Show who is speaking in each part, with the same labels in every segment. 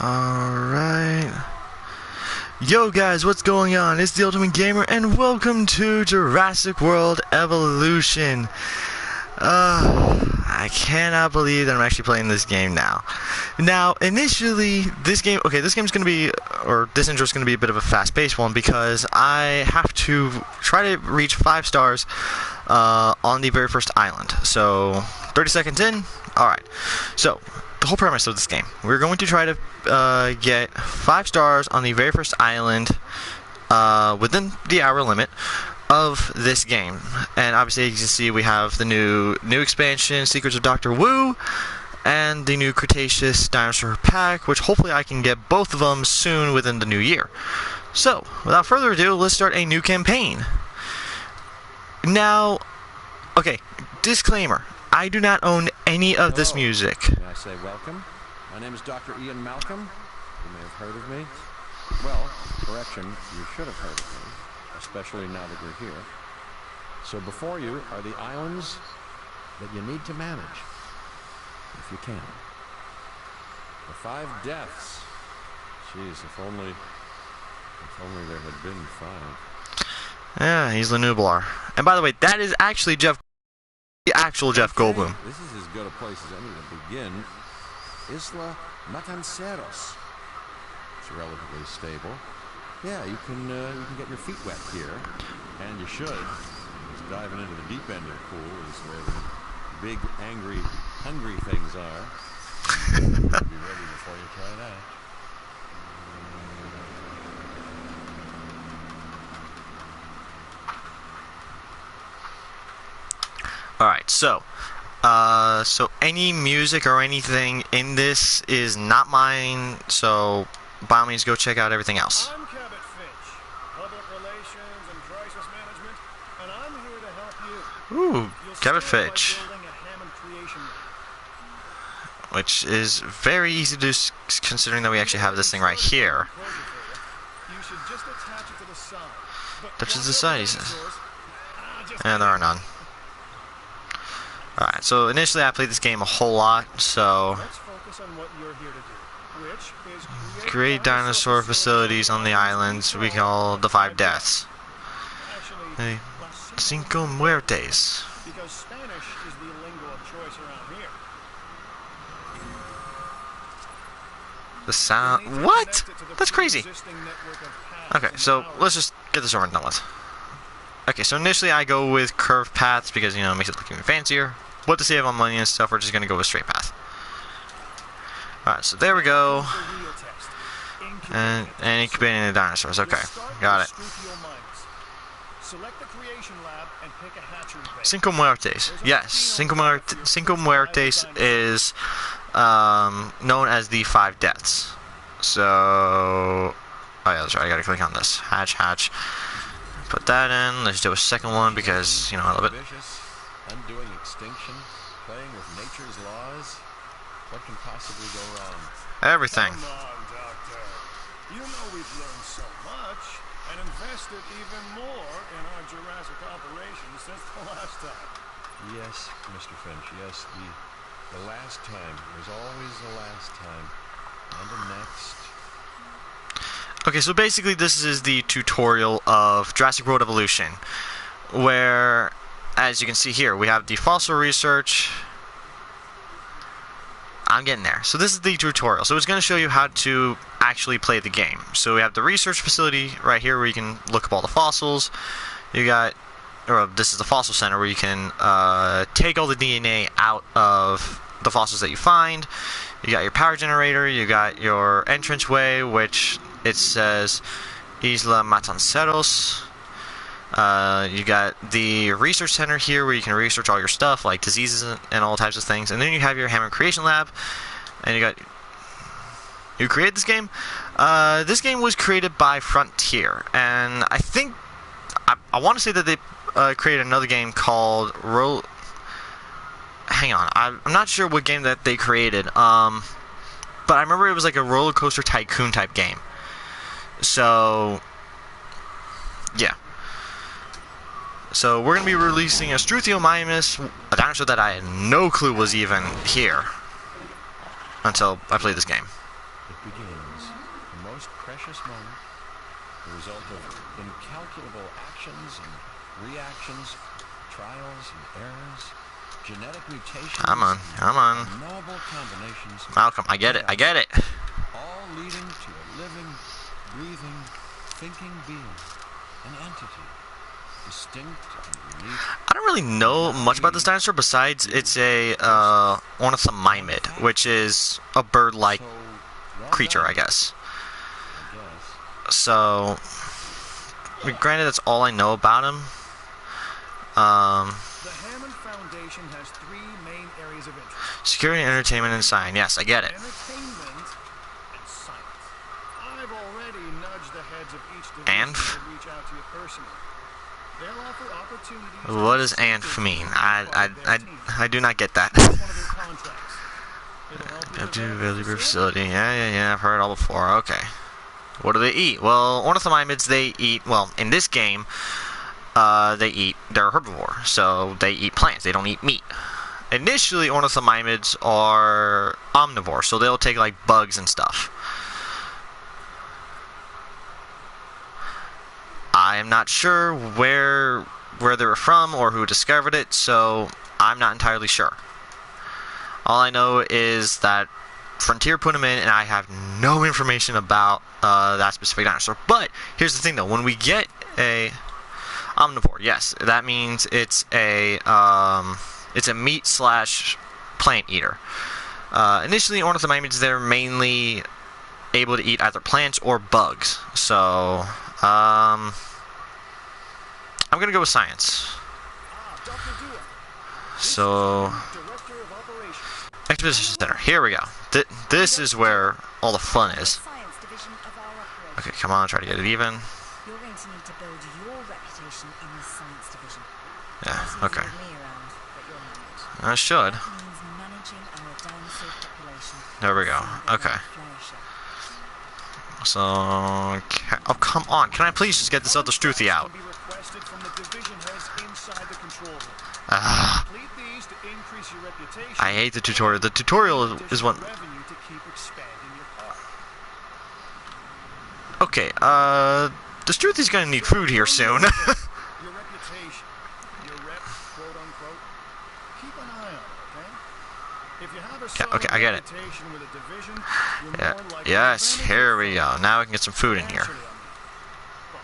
Speaker 1: Alright. Yo guys, what's going on? It's the Ultimate Gamer and welcome to Jurassic World Evolution. I cannot believe that I'm actually playing this game now. Now, initially, this game's gonna be, or this intro is gonna be a bit of a fast-paced one because I have to try to reach 5 stars on the very first island. So, 30 seconds in. Alright. So, the whole premise of this game, we're going to try to get 5 stars on the very first island within the hour limit of this game. And obviously, as you can see, we have the new expansion, Secrets of Dr. Wu, and the new Cretaceous Dinosaur Pack, which hopefully I can get both of them soon within the new year. So, without further ado, let's start a new campaign. Now, okay, disclaimer. I do not own any of this music.
Speaker 2: May I say welcome? My name is Dr. Ian Malcolm. You may have heard of me. Well, correction, you should have heard of me, especially now that you're here. So before you are the islands that you need to manage, if you can. The 5 deaths. Jeez, if only there had been 5.
Speaker 1: Yeah, he's the Nublar. And by the way, that is actually the actual Jeff Goldblum.
Speaker 2: This is as good a place as any to begin. Isla Matanceros. It's relatively stable. Yeah, you can get your feet wet here, and you should. Because diving into the deep end of the pool is where the big, angry, hungry things are. You'll be ready before you try that.
Speaker 1: Alright, so any music or anything in this is not mine, so by all means go check out everything else.
Speaker 3: I'm Cabot Finch, Public Relations and Crisis Management, and I'm here to help you.
Speaker 1: Ooh, Cabot Finch. Which is very easy to do considering that we actually have this thing right here.
Speaker 3: You should just attach it to the side.
Speaker 1: Touch the side, he says. And there are none. Alright, so initially I played this game a whole lot, so
Speaker 3: let's focus on what you're here to do, which is
Speaker 1: create dinosaur facilities on the islands we call the 5 deaths. The Cinco Muertes.
Speaker 3: Because Spanish is the lingo of choice around here.
Speaker 1: The sound. What? That's crazy. Okay, so let's just get this over and done with. Okay, so initially I go with curved paths because, you know, it makes it look even fancier. But to save on money and stuff, we're just going to go with straight path. Alright, so there we go. And incubating the dinosaurs. Okay, got it. Cinco Muertes. Yes, Cinco Muertes is known as the 5 deaths. So, oh yeah, that's right, I gotta click on this. Hatch. Put that in. Let's do a second one because, you know, I love it.
Speaker 2: Undoing extinction, playing with nature's laws. What can possibly go wrong?
Speaker 1: Everything.
Speaker 3: Come on, Doctor. You know we've learned so much and invested even more in our Jurassic operations since the last time.
Speaker 2: Yes, Mr. Finch, yes. The last time. There's always the last time. And the next.
Speaker 1: Okay, so basically this is the tutorial of Jurassic World Evolution, where, as you can see here, we have the fossil research. I'm getting there. So this is the tutorial. So it's going to show you how to actually play the game. So we have the research facility right here where you can look up all the fossils. You got, or this is the fossil center where you can take all the DNA out of the fossils that you find. You got your power generator. You got your entranceway, which it says Isla Matanceros. You got the research center here where you can research all your stuff like diseases and all types of things. And then you have your Hammond Creation Lab. And you got... You created this game? This game was created by Fronteir. And I think... I want to say that they created another game called... Hang on. I'm not sure what game that they created. But I remember it was like a roller coaster tycoon type game. So... Yeah. So we're going to be releasing a Struthiomimus, a dinosaur that I had no clue was even here until I played this game.
Speaker 2: it begins. The most precious moment, the result of incalculable actions and reactions, trials and errors, genetic mutations,
Speaker 1: Come on, come on.
Speaker 2: unknowable combinations,
Speaker 1: Malcolm, I get it, I get it.
Speaker 2: all leading to a living, breathing, thinking being, an entity, distinct and unique.
Speaker 1: I don't really know much about this dinosaur besides it's a ornithomimid, which is a bird-like
Speaker 2: So, well
Speaker 1: creature,
Speaker 2: done,
Speaker 1: I guess.
Speaker 2: I guess.
Speaker 1: So, granted, that's all I know about him.
Speaker 3: The Hammond Foundation has three main areas of interest.
Speaker 1: Security, entertainment, and science. Yes, I get it.
Speaker 3: Entertainment and science. I've already nudged the heads of each division
Speaker 1: And?
Speaker 3: to reach out to you personally. They'll offer opportunities.
Speaker 1: What does "and" mean? I do not get that.
Speaker 3: It's one of their contracts. It'll help you
Speaker 1: Go to
Speaker 3: develop
Speaker 1: Village
Speaker 3: the
Speaker 1: facility. Yeah, I've heard it all before. Okay. What do they eat? Well, ornithomimids, they eat, well, in this game, they're herbivore, so they eat plants. They don't eat meat. Initially, ornithomimids are omnivore, so they'll take, like, bugs and stuff. I am not sure where they were from or who discovered it, so I'm not entirely sure. All I know is that Fronteir put them in, and I have no information about that specific dinosaur. But here's the thing, though: when we get a omnivore, yes, that means it's a meat slash plant eater. Initially, ornithomimids, they're mainly able to eat either plants or bugs. So I'm gonna go with science. So, Exposition Center. Here we go. This is where all the fun is. Okay, come on, try to get it even.
Speaker 4: You're going to need to build your reputation in the science division.
Speaker 1: Yeah, okay.
Speaker 4: Me around, but you're managed.
Speaker 1: I should.
Speaker 4: That means managing our dinosaur population.
Speaker 1: There we go. Okay. So, oh, come on. Can I please just get this other Struthy out?
Speaker 3: Can be requested from the division heads inside the control room.
Speaker 1: Ah,
Speaker 3: Complete these to increase your reputation.
Speaker 1: I hate the tutorial. The tutorial is what...
Speaker 3: Revenue to keep expanding your park.
Speaker 1: Okay, the Struthy's gonna need food here soon.
Speaker 3: Your reputation, your rep, quote unquote. Keep an eye on it, okay? If you have a solid
Speaker 1: okay, I get it.
Speaker 3: reputation with a division, you're
Speaker 1: Yeah,
Speaker 3: more likely to
Speaker 1: yes,
Speaker 3: benefit
Speaker 1: here we
Speaker 3: from
Speaker 1: go. Now we can get some food in here.
Speaker 3: financially, But,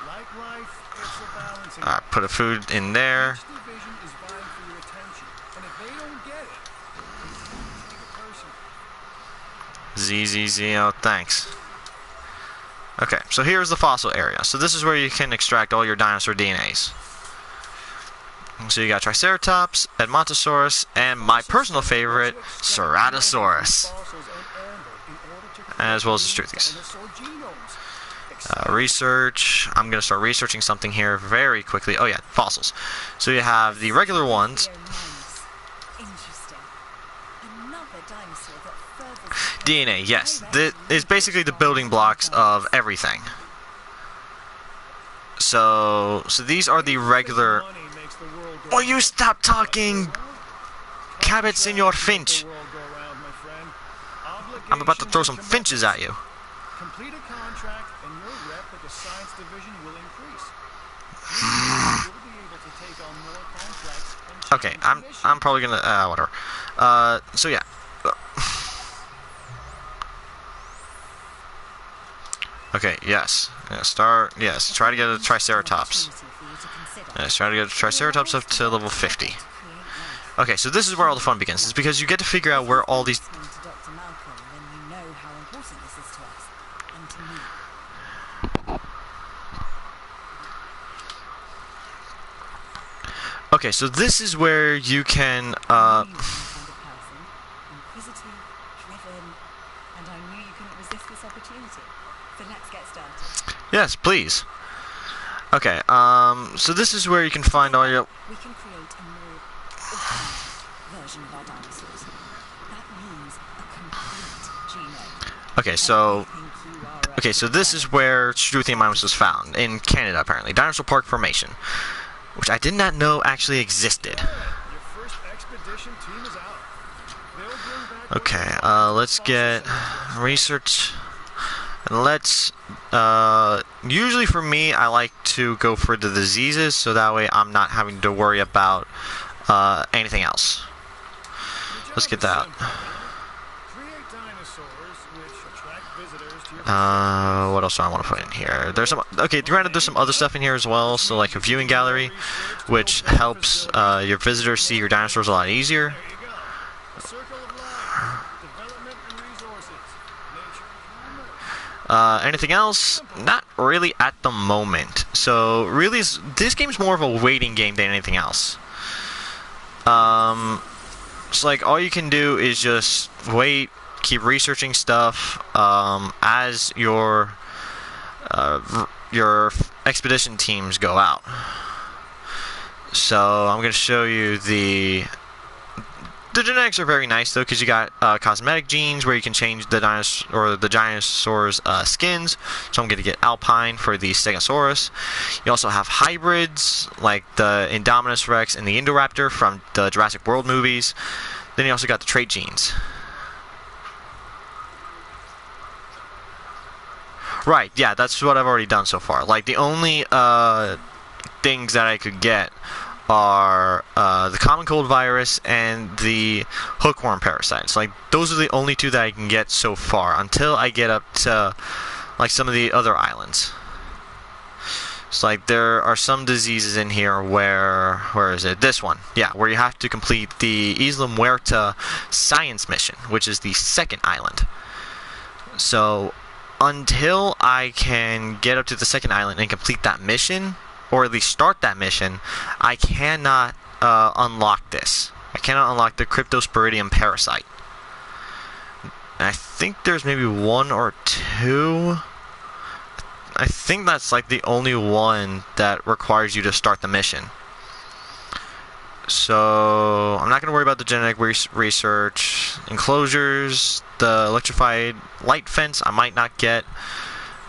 Speaker 3: like life, it's a balancing
Speaker 1: Alright,
Speaker 3: act.
Speaker 1: put a food in there.
Speaker 3: Each division is vying for your attention, and if they don't get it, take it personally.
Speaker 1: ZZZ, oh, thanks. Okay, so here's the fossil area. So this is where you can extract all your dinosaur DNAs. So you got Triceratops, Edmontosaurus, and my personal favorite, Ceratosaurus, as well as the Struthys. Research. I'm going to start researching something here very quickly. Oh yeah, fossils. So you have the regular ones.
Speaker 4: Interesting. Another dinosaur that furthers
Speaker 1: DNA, yes. This is basically the building blocks of everything. So these are the regular... Oh, you stop talking! Cabot Senor Finch! I'm about to throw some finches at you.
Speaker 3: Complete a contract and your rep at the science division will increase. You'll be able to take on more contracts and
Speaker 1: Okay, I'm probably gonna whatever. So yeah. Okay, yes. Yes, try to get a Triceratops. Yes, try to get a Triceratops up to level 50. Okay, so this is where all the fun begins. It's because you get to figure out where all these...
Speaker 4: listening to Dr. Malcolm, then you know how important this is to us and to me.
Speaker 1: Okay, so this is where you can,
Speaker 4: You are the kind of person, inquisitive, driven, and I knew you couldn't resist this opportunity. So let's get started.
Speaker 1: Yes, please. Okay, so this is where you can find all your...
Speaker 4: We can create a more authentic version of our dinosaurs. That means a complete genome.
Speaker 1: Okay, so...
Speaker 4: I think you are
Speaker 1: Okay, so this is where Struthiomymus was found, in Canada, apparently. Dinosaur Park Formation, which I did not know actually existed.
Speaker 3: Your first expedition team is out. They'll bring back
Speaker 1: Okay, let's get research. And let's, usually for me, I like to go for the diseases, so that way I'm not having to worry about, anything else. Let's get that. What else do I want to put in here? There's some, okay, granted there's some other stuff in here as well, so like a viewing gallery, which helps, your visitors see your dinosaurs a lot easier. Anything else? Not really at the moment. So really, this game's more of a waiting game than anything else. So like all you can do is just wait, keep researching stuff as your expedition teams go out. So I'm going to show you the genetics are very nice though, because you got cosmetic genes where you can change the dinosaur's skins. So I'm going to get Alpine for the Stegosaurus. You also have hybrids like the Indominus Rex and the Indoraptor from the Jurassic World movies. Then you also got the trait genes. Right, yeah, that's what I've already done so far. Like the only things that I could get are the common cold virus and the hookworm parasites. Like those are the only two that I can get so far until I get up to like some of the other islands. It's like there are some diseases in here where is it? This one, yeah, where you have to complete the Isla Muerta science mission, which is the second island. So until I can get up to the second island and complete that mission, or at least start that mission, I cannot unlock this. I cannot unlock the Cryptosporidium parasite. And I think there's maybe one or two. I think that's like the only one that requires you to start the mission. So I'm not going to worry about the genetic research. Enclosures, the electrified light fence I might not get.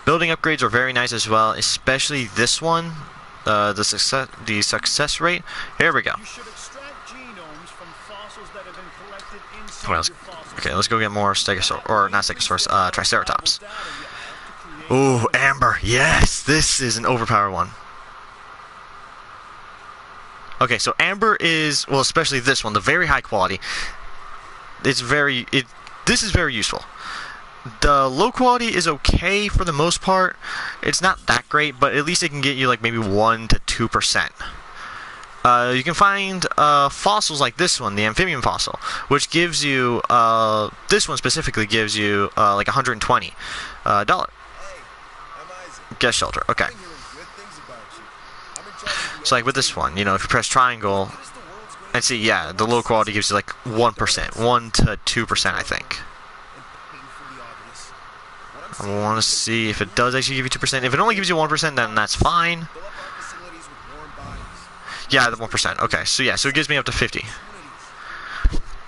Speaker 1: Building upgrades are very nice as well, especially this one. The success rate. Here we go. Well, let's go get more Stegosaurus, or not Stegosaurus, Triceratops. Ooh, Amber. Yes, this is an overpowered one. Okay, so Amber is, well, especially this one, the very high quality. This is very useful. The low quality is okay for the most part. It's not that great, but at least it can get you like maybe 1 to 2%. You can find fossils like this one, the amphibian fossil, which gives you, this one specifically gives you like $120. Guest shelter, okay. So like with this one, you know, if you press triangle, and see, yeah, the low quality gives you like 1%, 1 to 2%, I think. I want to see if it does actually give you 2%. If it only gives you 1%, then that's fine. Yeah, the 1%. Okay, so yeah, so it gives me up to 50.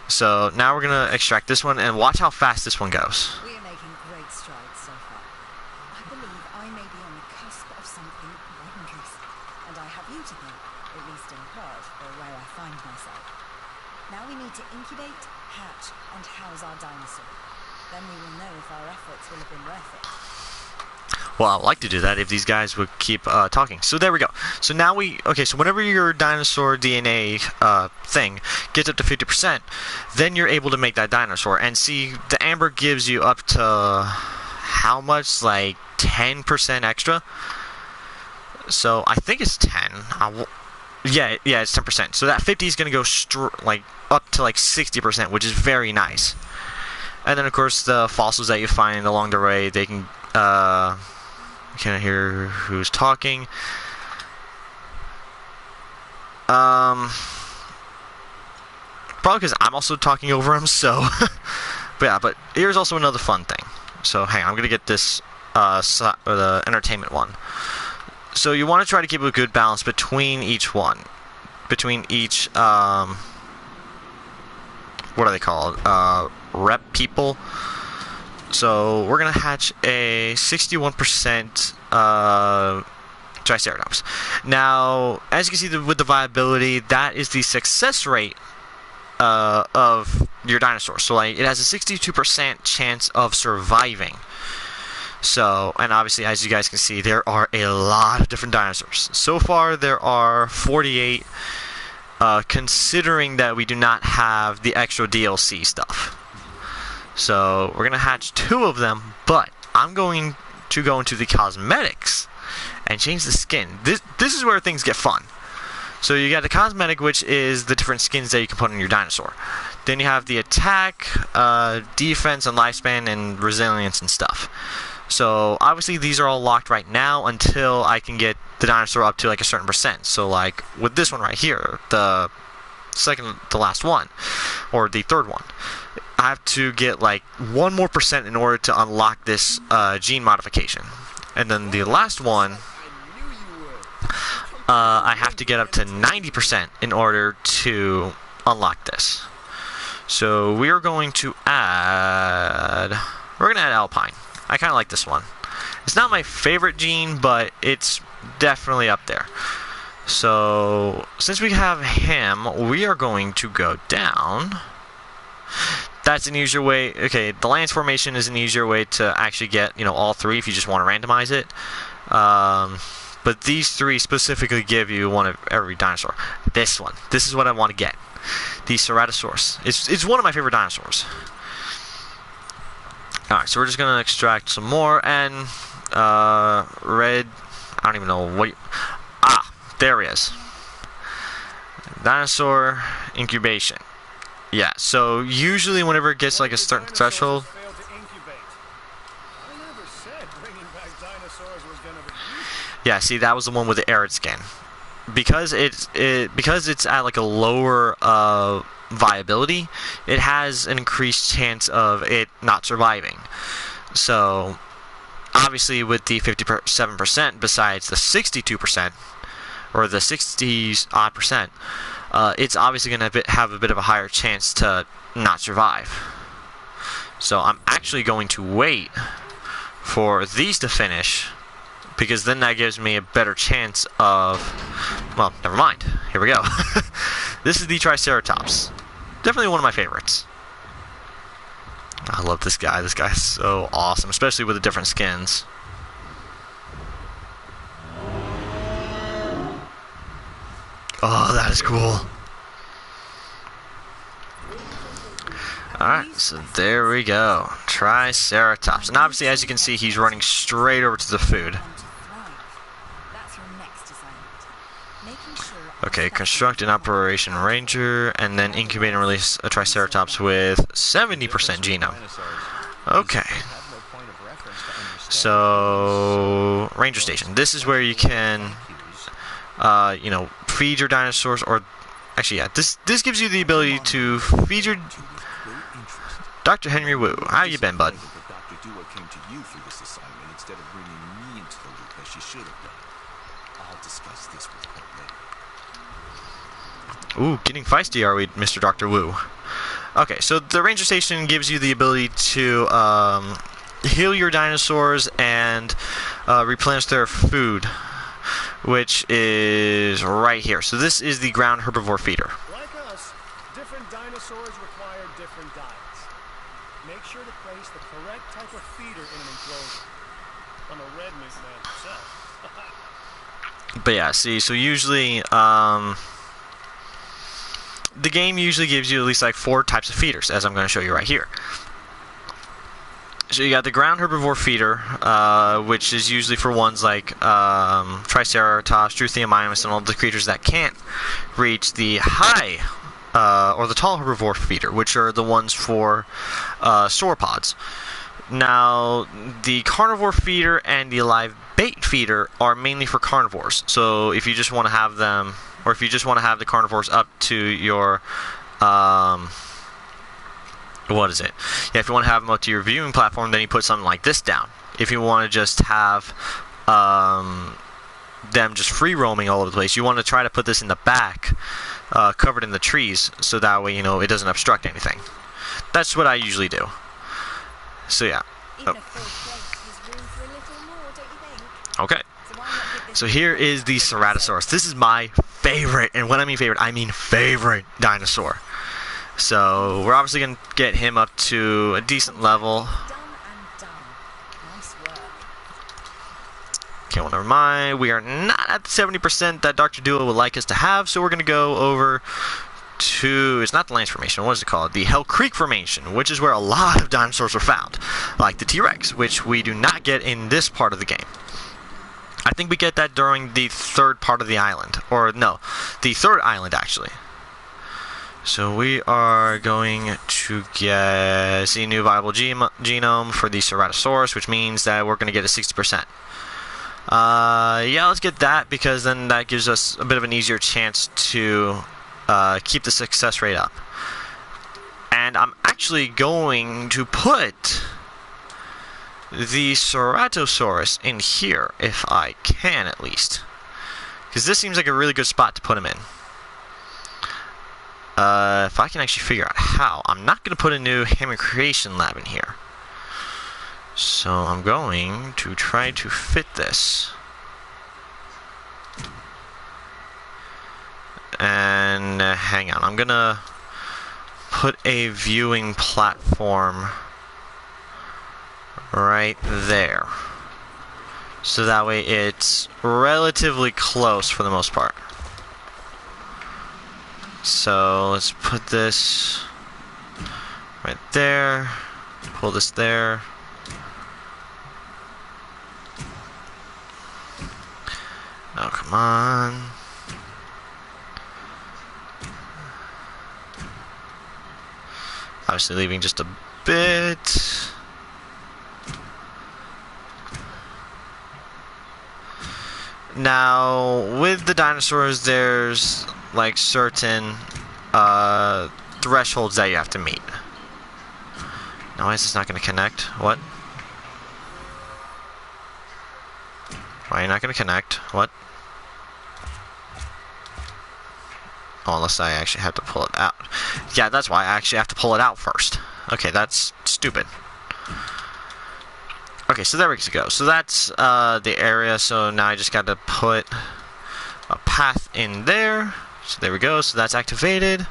Speaker 1: So now we're gonna extract this one, and watch how fast this one goes.
Speaker 4: We are making great strides so far. I believe I may be on the cusp of something wondrous, and I have you to thank, at least in part, for where I find myself. Now we need to incubate, hatch, and house our dinosaur. Then we will know if our efforts will have been worth it.
Speaker 1: Well, I'd like to do that if these guys would keep talking. So there we go. So now so whenever your dinosaur DNA thing gets up to 50%, then you're able to make that dinosaur. And see, the Amber gives you up to, how much? Like 10% extra? So I think it's 10. Yeah, it's 10%. So that 50 is going to go like up to like 60%, which is very nice. And then, of course, the fossils that you find along the way, they can, can't hear who's talking. Probably because I'm also talking over him, so. But yeah, but here's also another fun thing. So, hang on, I'm going to get this, the entertainment one. So, you want to try to keep a good balance between each one. Between each, what are they called? Rep people. So we're gonna hatch a 61% Triceratops. Now, as you can see with the viability, that is the success rate of your dinosaur. So like it has a 62% chance of surviving. So, and obviously, as you guys can see, there are a lot of different dinosaurs. So far, there are 48, considering that we do not have the extra DLC stuff. So, we're going to hatch 2 of them, but I'm going to go into the cosmetics and change the skin. This is where things get fun. So, you got the cosmetic, which is the different skins that you can put on your dinosaur. Then you have the attack, defense, and lifespan, and resilience and stuff. So, obviously, these are all locked right now until I can get the dinosaur up to, like, a certain percent. So, like, with this one right here, the second to last one, or the third one, I have to get, like, 1 more percent in order to unlock this gene modification. And then the last one, I have to get up to 90% in order to unlock this. So, we're going to add Alpine. I kind of like this one. It's not my favorite gene, but it's definitely up there. So, since we have him, we are going to go down. That's an easier way. Okay, the lance formation is an easier way to actually get, you know, all 3 if you just want to randomize it. But these 3 specifically give you one of every dinosaur. This one. This is what I want to get. The Ceratosaurus. It's one of my favorite dinosaurs. Alright, so we're just going to extract some more, and, red, I don't even know what, there he is. Dinosaur incubation. Yeah, so usually whenever it gets like a certain threshold. Yeah, see, that was the one with the arid skin. Because it's at like a lower, viability, it has an increased chance of it not surviving. So, obviously, with the 57%, besides the 62%, or the 60-odd percent, it's obviously going to have a bit of a higher chance to not survive. So, I'm actually going to wait for these to finish, because then that gives me a better chance of... Well, never mind. Here we go. This is the Triceratops. Definitely one of my favorites. I love this guy. This guy's so awesome, especially with the different skins. Oh, that is cool. Alright, so there we go. Triceratops. And obviously, as you can see, he's running straight over to the food. Okay, construct an Operation Ranger, and then incubate and release a Triceratops with 70% genome. Okay. So, Ranger Station. This is where you can, you know, feed your dinosaurs, or... Actually, yeah, this gives you the ability to feed your... Dr. Henry Wu, how you been, bud? Ooh, getting feisty are we, Mr. Dr. Wu. Okay, so the Ranger Station gives you the ability to heal your dinosaurs and replenish their food, which is right here. So this is the ground herbivore feeder.
Speaker 3: Like us, different dinosaurs require different diets. Make sure to place the correct type of feeder in an enclosure. I'm a red meat man myself.
Speaker 1: But yeah, see, so usually, the game usually gives you at least like 4 types of feeders, as I'm going to show you right here. So you got the ground herbivore feeder, which is usually for ones like Triceratops, Struthiomimus, and all the creatures that can't reach the high or the tall herbivore feeder, which are the ones for sauropods. Now, the carnivore feeder and the live bait feeder are mainly for carnivores. So if you just want to have them, or if you just want to have the carnivores up to your, what is it? Yeah, if you want to have them up to your viewing platform, then you put something like this down. If you want to just have them just free roaming all over the place, you want to try to put this in the back, covered in the trees, so that way, you know, it doesn't obstruct anything. That's what I usually do. So yeah. Oh. Okay. So here is the Ceratosaurus. This is my favorite, and when I mean favorite, I mean favorite dinosaur. So we're obviously going to get him up to a decent level.
Speaker 4: Done and done. Nice work.
Speaker 1: Okay, well, never mind. We are not at the 70% that Dr. Duo would like us to have, so we're going to go over to, it's not the Lance Formation, what is it called? The Hell Creek Formation, which is where a lot of dinosaurs are found, like the T-Rex, which we do not get in this part of the game. I think we get that during the third part of the island, or no, the third island actually. So we are going to see a new viable genome for the Ceratosaurus, which means that we're going to get a 60%. Yeah, let's get that, because then that gives us a bit of an easier chance to keep the success rate up. And I'm actually going to put the Ceratosaurus in here, if I can at least, because this seems like a really good spot to put him in. If I can actually figure out how. I'm not going to put a new Human Creation Lab in here. So I'm going to try to fit this. And hang on, I'm going to put a viewing platform right there. So that way it's relatively close for the most part. So let's put this right there, pull this there. Oh, come on. Obviously leaving just a bit. Now, with the dinosaurs, there's like certain thresholds that you have to meet. Now, why is this not going to connect? What? Why are you not going to connect? What? Oh, unless I actually have to pull it out. Yeah, that's why I actually have to pull it out first. Okay, that's stupid. Okay, so there we go. So that's the area. So now I just got to put a path in there. So there we go. So that's activated.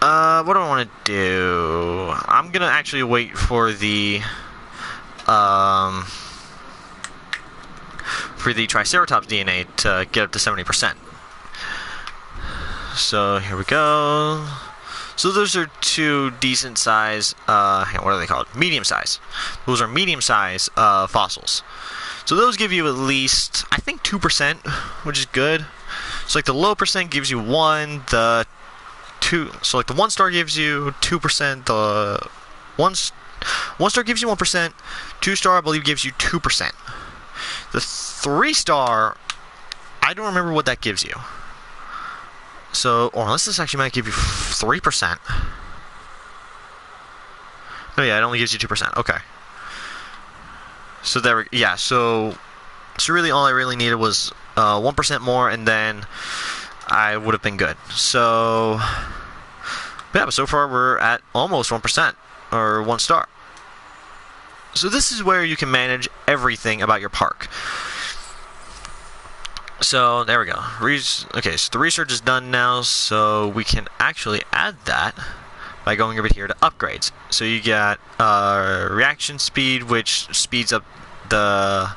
Speaker 1: What do I want to do? I'm gonna actually wait for the Triceratops DNA to get up to 70%. So here we go. So those are two decent size, what are they called? Medium size. Those are medium size fossils. So those give you at least, I think, 2%, which is good. So like the low percent gives you 1, the 2, so like the 1 star gives you 2%, the 1 star gives you 1%, 2 star I believe gives you 2%. The 3 star, I don't remember what that gives you. So, or unless this actually might give you 3%. Oh yeah, it only gives you 2%. Okay. So there, yeah. So really, all I really needed was 1% more, and then I would have been good. So, yeah. But so far, we're at almost 1% or 1 star. So this is where you can manage everything about your park. So there we go. Okay, so the research is done now, so we can actually add that by going over here to upgrades. So you got reaction speed, which speeds up the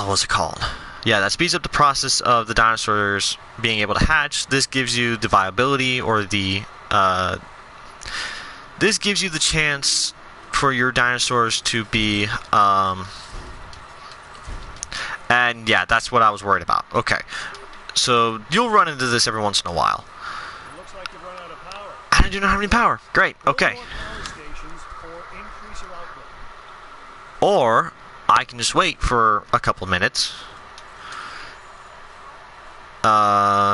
Speaker 1: what's it called? Yeah, that speeds up the process of the dinosaurs being able to hatch. This gives you the viability, or the this gives you the chance for your dinosaurs to be and yeah, that's what I was worried about. Okay, so you'll run into this every once in a while.
Speaker 3: It looks like you've run out of power.
Speaker 1: I do not have any power. Great. Okay.
Speaker 3: Build more power stations or increase your output.
Speaker 1: Or I can just wait for a couple minutes.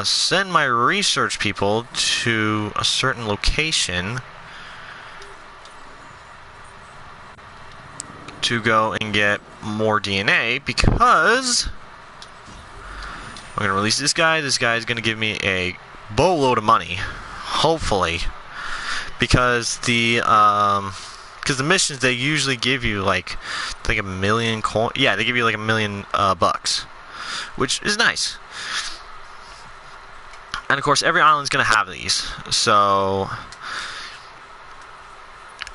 Speaker 1: Send my research people to a certain location to go and get more DNA, because I'm going to release this guy. This guy is going to give me a boatload of money, hopefully, because the missions, they usually give you like, I think, 1 million coin. Yeah, they give you like 1 million bucks, which is nice. And of course, every island's going to have these. So,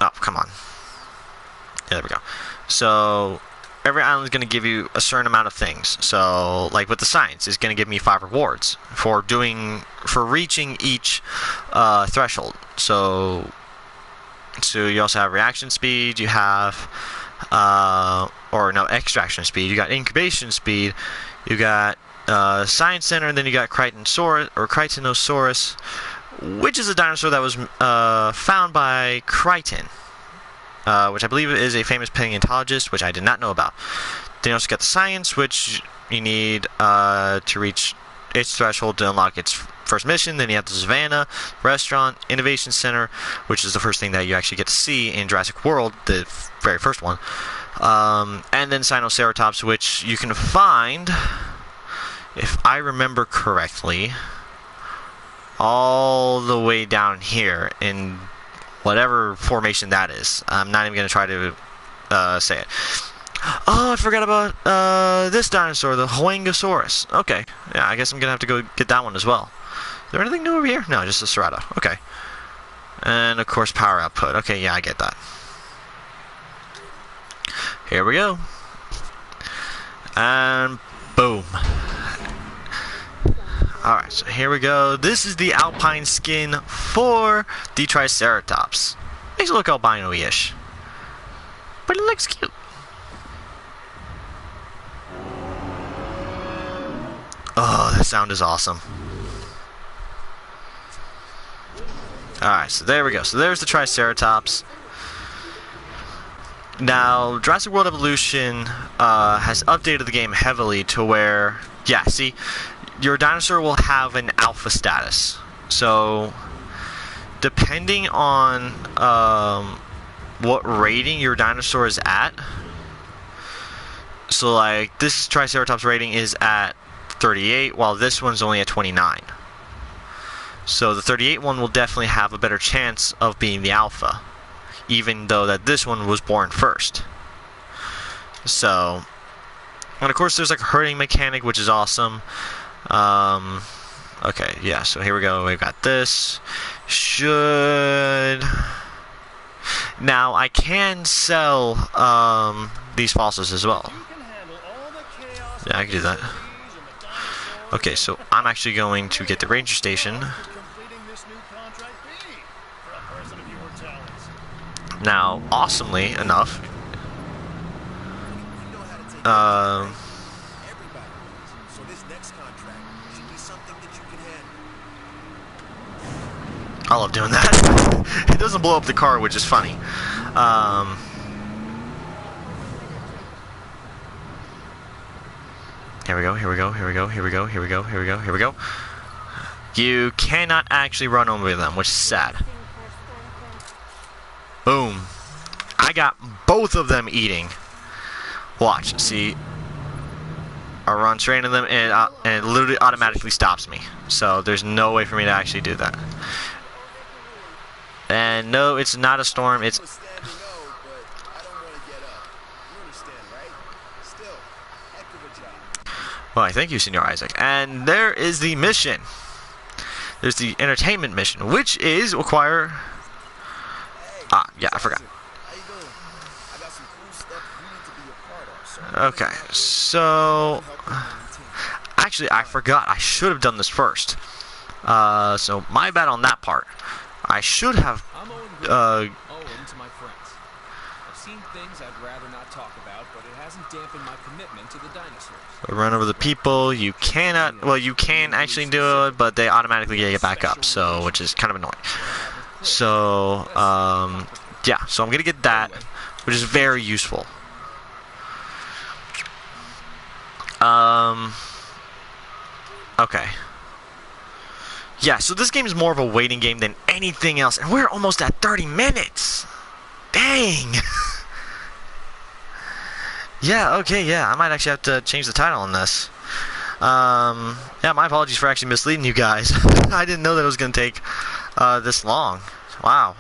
Speaker 1: oh, come on. Yeah, there we go. So, every island's going to give you a certain amount of things. So, like with the science, it's going to give me 5 rewards for reaching each threshold. So you also have reaction speed. You have, extraction speed. You got incubation speed. You got Science Center, and then you got Crichtonosaurus, which is a dinosaur that was found by Crichton, which I believe is a famous paleontologist, which I did not know about. Then you also got the science, which you need to reach its threshold to unlock its first mission. Then you have the Savannah, Restaurant, Innovation Center, which is the first thing that you actually get to see in Jurassic World, the very first one. And then Sinoceratops, which you can find, if I remember correctly, all the way down here in whatever formation that is. I'm not even going to try to say it. Oh, I forgot about this dinosaur, the Huangosaurus. Okay, yeah, I guess I'm going to have to go get that one as well. Is there anything new over here? No, just a Cerata. Okay. And, of course, power output. Okay, yeah, I get that. Here we go. And boom. Alright, so here we go. This is the alpine skin for the Triceratops. Makes it look albino-ish. But it looks cute. Oh, that sound is awesome. Alright, so there we go. So there's the Triceratops. Now, Jurassic World Evolution has updated the game heavily to where, yeah, see, your dinosaur will have an alpha status. So, depending on what rating your dinosaur is at, so like this Triceratops rating is at 38, while this one's only at 29. So the 38 one will definitely have a better chance of being the alpha, even though that this one was born first. So, and of course there's like a herding mechanic, which is awesome. Okay, yeah, so here we go. We've got this. Now I can sell these fossils as well. Yeah, I can do that. Okay, so I'm actually going to get the ranger station. Now, awesomely enough, I love doing that. It doesn't blow up the car, which is funny. Here we go, here we go, here we go, here we go, here we go, here we go, here we go. You cannot actually run over them, which is sad. Boom. I got both of them eating. Watch, see. I run straight into them, and it literally automatically stops me. So there's no way for me to actually do that. And no, it's not a storm, it's... Well, thank you, Senor Isaac. And there is the mission. There's the entertainment mission, which is acquire... Ah, yeah, I forgot. Okay, so... Actually, I forgot. I should have done this first. So, my bad on that part. I should have...
Speaker 5: to my friends. I've seen things I'd rather not talk about, but it hasn't dampened my commitment to the dinosaurs.
Speaker 1: Run over the people. You cannot... Well, you can actually do it, but they automatically get back up, so... Which is kind of annoying. So, yeah. So, I'm going to get that, which is very useful. Okay. Yeah, so this game is more of a waiting game than anything else, and we're almost at 30 minutes! Dang! Yeah, okay, yeah, I might actually have to change the title on this. Yeah, my apologies for actually misleading you guys. I didn't know that it was going to take this long. Wow.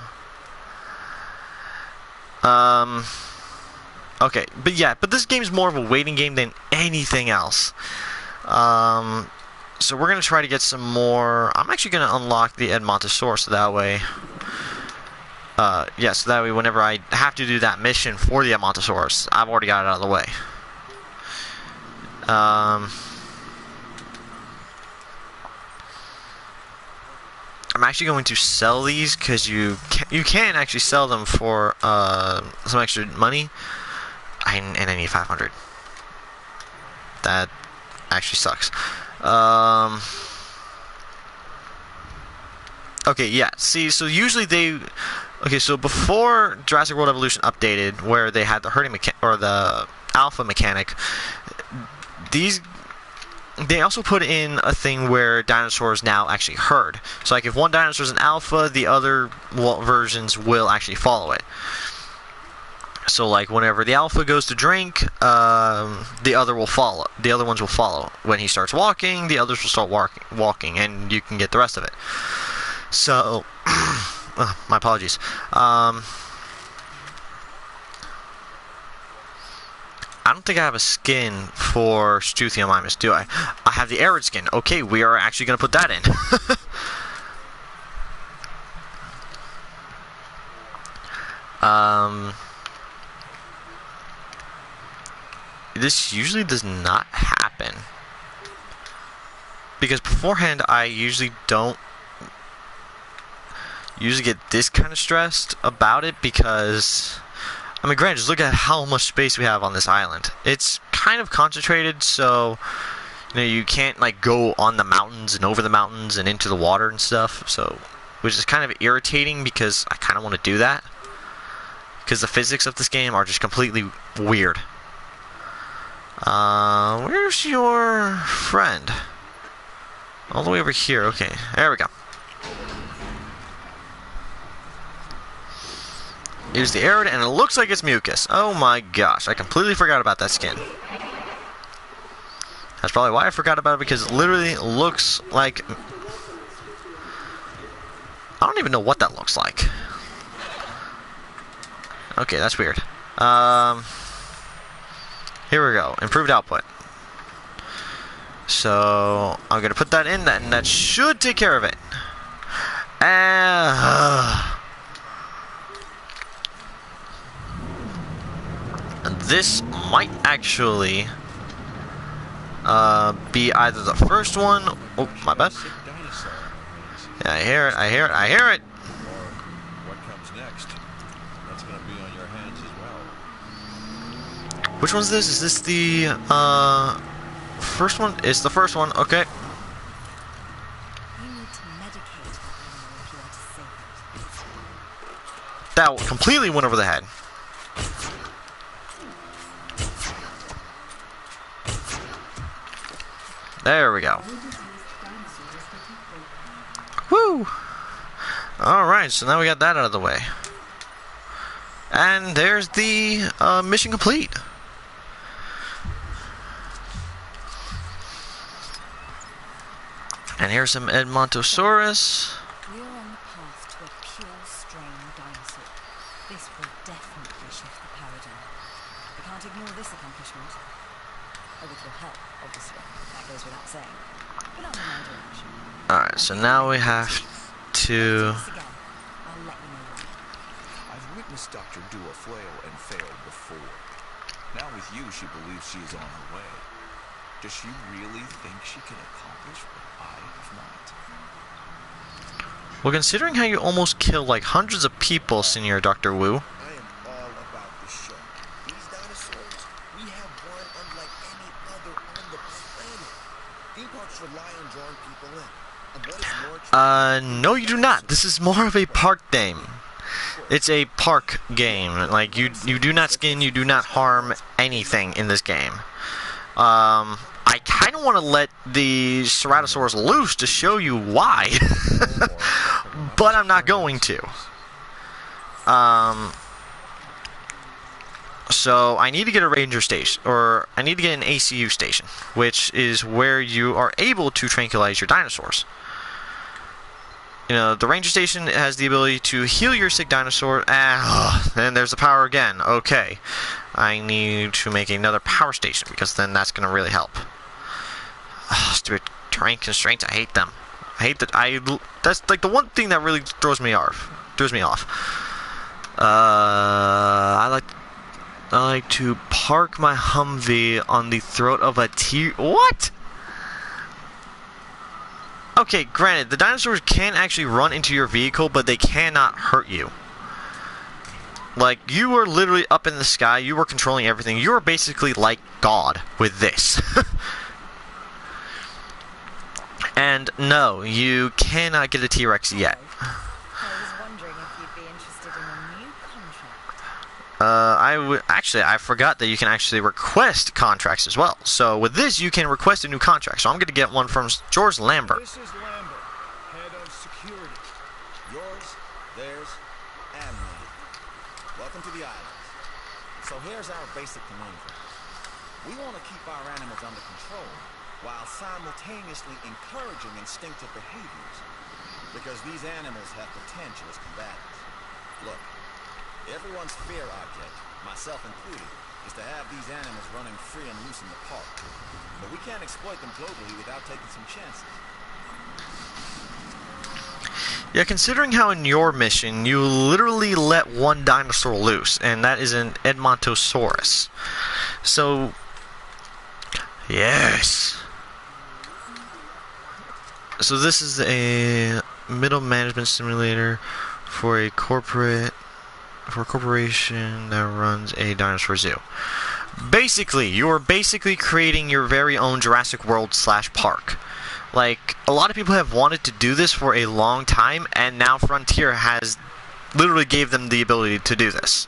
Speaker 1: Okay, but yeah, but this game is more of a waiting game than anything else. So we're going to try to get some more. I'm actually going to unlock the Edmontosaurus so that way. Yeah, so that way whenever I have to do that mission for the Edmontosaurus, I've already got it out of the way. I'm actually going to sell these because you can actually sell them for some extra money. And I need 500. That actually sucks. Okay, yeah. See, so usually they. Okay, so before Jurassic World Evolution updated, where they had the herding or the alpha mechanic, they also put in a thing where dinosaurs now actually herd. So, like, if one dinosaur is an alpha, the other versions will actually follow it. So, like, whenever the alpha goes to drink, the other will follow. The other ones will follow. When he starts walking, the others will start walking, and you can get the rest of it. So, my apologies. I don't think I have a skin for Struthiomimus, do I? I have the arid skin. Okay, we are actually going to put that in. This usually does not happen. Because beforehand, I usually don't get this kind of stressed about it because, I mean, granted, just look at how much space we have on this island. It's kind of concentrated, so, you know, you can't, like, go on the mountains and over the mountains and into the water and stuff, so, which is kind of irritating because I kind of want to do that. Because the physics of this game are just completely weird. Where's your friend? All the way over here. Okay, there we go. Here's the arid, and it looks like it's mucus. Oh my gosh, I completely forgot about that skin. That's probably why I forgot about it, because it literally looks like... I don't even know what that looks like. Okay, that's weird. Here we go. Improved output. So, I'm going to put that in, and that should take care of it. And this might actually be either the first one... Oh, my bad. Yeah, I hear it, I hear it, I hear it!
Speaker 2: What comes next? That's going to be on your hands as well.
Speaker 1: Which one's this? Is this the, first one? It's the first one, okay.
Speaker 4: You need to medicate that animal if you are to save it.
Speaker 1: That completely went over the head. There we go. Woo! Alright, so now we got that out of the way. And there's the mission complete. And here's some Edmontosaurus.
Speaker 4: We are on the path to a pure strain dinosaur. This will definitely shift the paradigm. We can't ignore this accomplishment. With your help, obviously. That goes without saying. But I'm in my direction.
Speaker 1: Alright, so now we have to...
Speaker 4: I'll let you know when.
Speaker 6: I've witnessed Dr. do a flail and fail before. Now with you, she believes she is on her way. Does she really think she can accomplish what I have not?
Speaker 1: Well, considering how you almost killed like hundreds of people, Senior Dr. Wu.
Speaker 7: I am all about the show. These dinosaurs, we have one unlike any other on the planet. Theme parks rely on drawing people in. And what is more
Speaker 1: No you do not. This is more of a park game. It's a park game. Like, you do not skin, you do not harm anything in this game. I kind of want to let the Ceratosaurus loose to show you why. But I'm not going to. So I need to get a ranger station, or I need to get an ACU station, which is where you are able to tranquilize your dinosaurs. You know, the ranger station has the ability to heal your sick dinosaur. And there's the power again. Okay. I need to make another power station, because then that's going to really help. Stupid Terrain constraints, I hate them. I hate that. That's like the one thing that really throws me off. I like to park my Humvee on the throat of a What? Okay, granted, the dinosaurs can actually run into your vehicle, but they cannot hurt you. Like, you were literally up in the sky, you were controlling everything. You were basically like God with this. And no, you cannot get a T-Rex yet.
Speaker 4: I was wondering if you'd be interested in a new contract.
Speaker 1: I forgot that you can actually request contracts as well. So with this, you can request a new contract. So I'm going to get one from George Lambert.
Speaker 3: This is Lambert, head of security.
Speaker 7: Yours, theirs, and mine. Welcome to the islands. So here's our basic conundrum. We want to keep our animals under control while simultaneously encouraging instinctive behaviors, because these animals have potential as combatants. Look, everyone's fear object, myself included, is to have these animals running free and loose in the park. But we can't exploit them globally without taking some chances.
Speaker 1: Yeah, considering how in your mission, you literally let one dinosaur loose, and that is an Edmontosaurus. So, yes. So this is a middle management simulator for a corporation that runs a dinosaur zoo. Basically, you're creating your very own Jurassic World / park. Like, a lot of people have wanted to do this for a long time, and now Fronteir has literally gave them the ability to do this.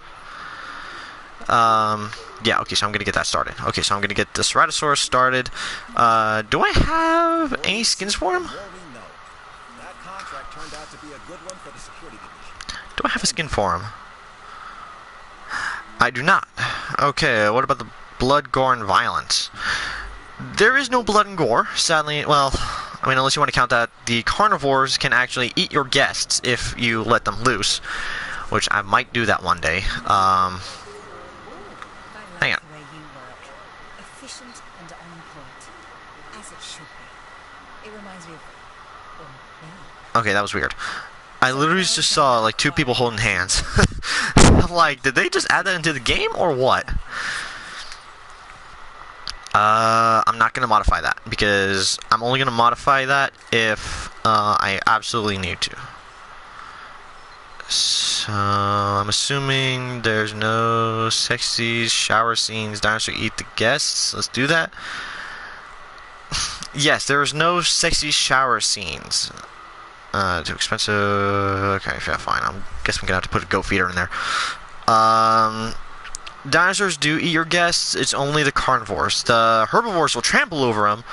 Speaker 1: Yeah, okay, so I'm gonna get that started. Okay, so I'm gonna get the Ceratosaurus started. Do I have any skins for him?
Speaker 7: That contract turned out to be a good one for the security division.
Speaker 1: Do I have a skin for him? I do not. Okay, what about the blood, gore, and violence? There is no blood and gore, sadly. Well, I mean, unless you want to count that the carnivores can actually eat your guests if you let them loose, which I might do that one day. Hang on.
Speaker 4: The way you work. Efficient and on point. As it should be. It reminds me of... well, me.
Speaker 1: Okay, that was weird. I literally just saw, like, 2 people holding hands. I'm like, did they just add that into the game, or what? I'm not going to modify that, because I'm only going to modify that if I absolutely need to. So, I'm assuming there's no sexy shower scenes, dinosaur eat the guests. Let's do that. Yes, there's no sexy shower scenes. Too expensive. Okay, yeah, fine. I guess I'm gonna have to put a goat feeder in there. Dinosaurs do eat your guests. It's only the carnivores. The herbivores will trample over them.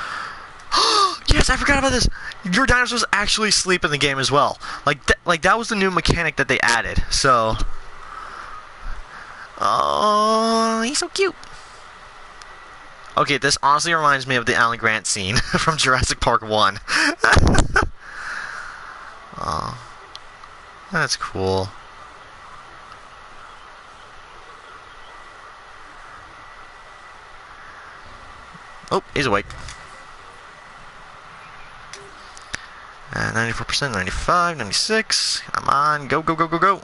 Speaker 1: Yes, I forgot about this. Your dinosaurs actually sleep in the game as well. Like that was the new mechanic that they added. So, oh, he's so cute. Okay, this honestly reminds me of the Alan Grant scene from Jurassic Park 1. Oh, that's cool. Oh, he's awake. 94%, 95, 96. Come on, go, go, go, go, go.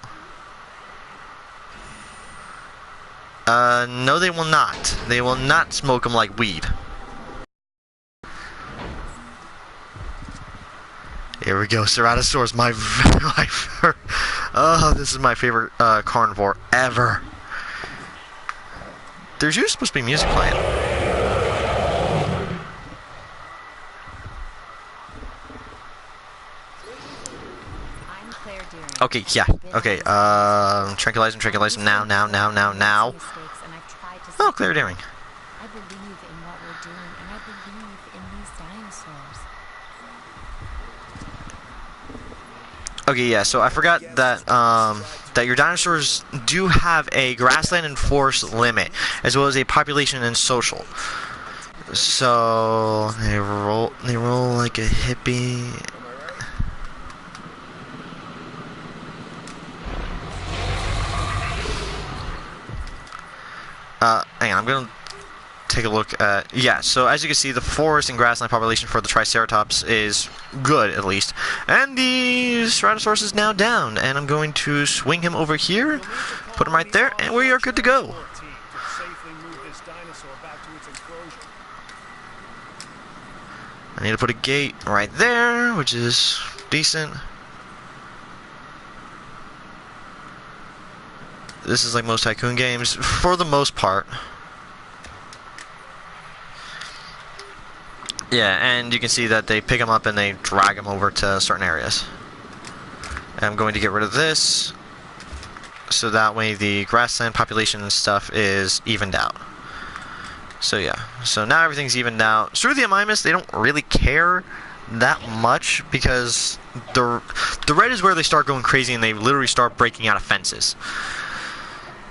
Speaker 1: No, they will not. They will not smoke them like weed. Here we go, Ceratosaurus, oh, this is my favorite carnivore ever. There's usually supposed to be music playing. Okay, yeah, okay, tranquilize him, now. Oh, Claire Deering.
Speaker 8: I believe in what we're doing, and I believe in these dinosaurs.
Speaker 1: Okay, yeah, so I forgot that, that your dinosaurs do have a grassland and forest limit, as well as a population and social. So, they roll like a hippie. Hang on, I'm gonna take a look at... Yeah, so as you can see, the forest and grassland population for the Triceratops is good, at least. And the Ceratosaurus is now down, and I'm going to swing him over here, put him right there, and we are good to go. I need to put a gate right there, which is decent. This is like most Tycoon games, for the most part. Yeah, and you can see that they pick them up and they drag them over to certain areas. And I'm going to get rid of this, so that way the grassland population and stuff is evened out. So yeah, so now everything's evened out. Cerulean Mimus, they don't really care that much, because the red is where they start going crazy and they literally start breaking out of fences.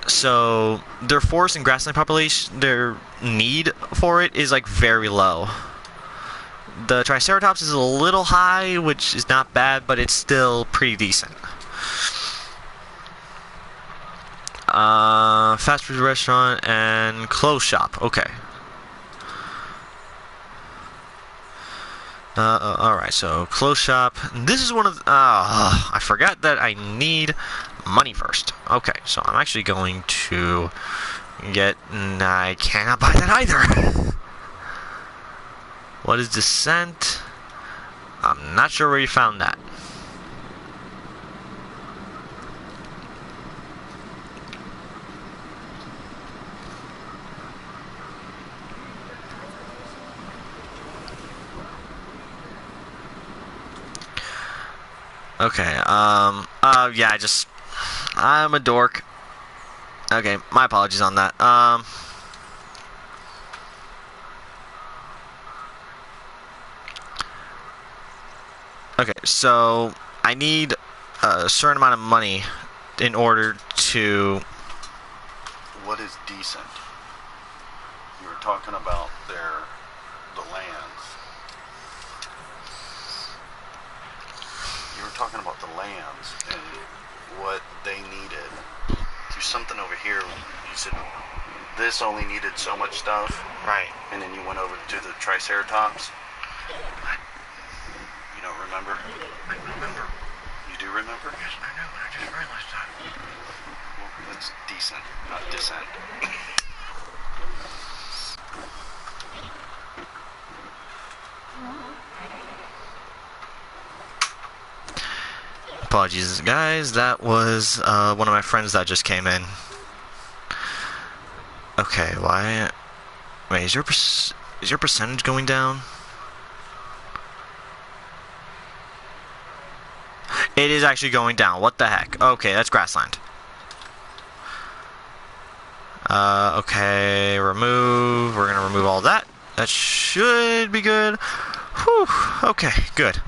Speaker 1: So their forest and grassland population, their need for it is like very low. The Triceratops is a little high, which is not bad, but it's still pretty decent. Fast food restaurant and clothes shop. Okay. Alright, so clothes shop. This is one of... I forgot that I need money first. Okay, so I'm actually going to get... I cannot buy that either. What is descent? I'm not sure where you found that. Okay, yeah, I'm a dork. Okay, my apologies on that. Okay, so I need a certain amount of money in order to...
Speaker 9: What is decent? You were talking about the lands. You were talking about the lands and what they needed. There's something over here. You said this only needed so much stuff.
Speaker 1: Right.
Speaker 9: And then you went over to the Triceratops. You don't remember?
Speaker 1: I remember.
Speaker 9: You do remember?
Speaker 1: Yes, I know, but I just realized that.
Speaker 9: Well, that's decent, not dissent.
Speaker 1: Apologies, guys. That was one of my friends that just came in. Okay, why? Wait, is your percentage going down? It is actually going down. What the heck? Okay, that's grassland. Okay, remove. We're gonna remove all that. That should be good. Whew. Okay, good.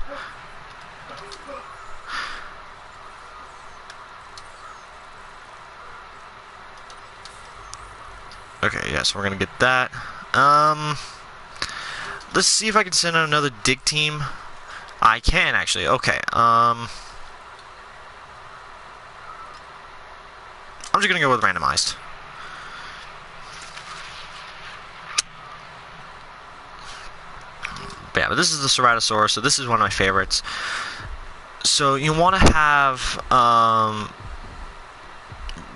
Speaker 1: Okay, yeah, so we're gonna get that. Let's see if I can send out another dig team. I can actually. Okay. I'm just gonna go with randomized. But yeah, but this is the Ceratosaurus, so this is one of my favorites. So you want to have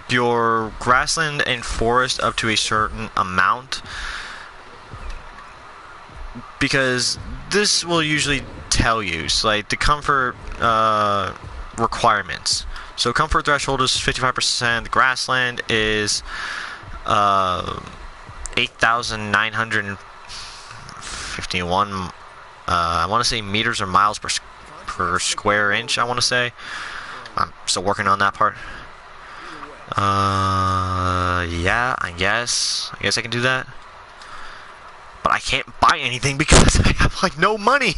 Speaker 1: your grassland and forest up to a certain amount, because this will usually tell you, so like the comfort requirements. So comfort threshold is 55%. The grassland is 8,951. I want to say meters or miles per square inch. I want to say. I'm still working on that part. Yeah, I guess I can do that. But I can't buy anything because I have like no money.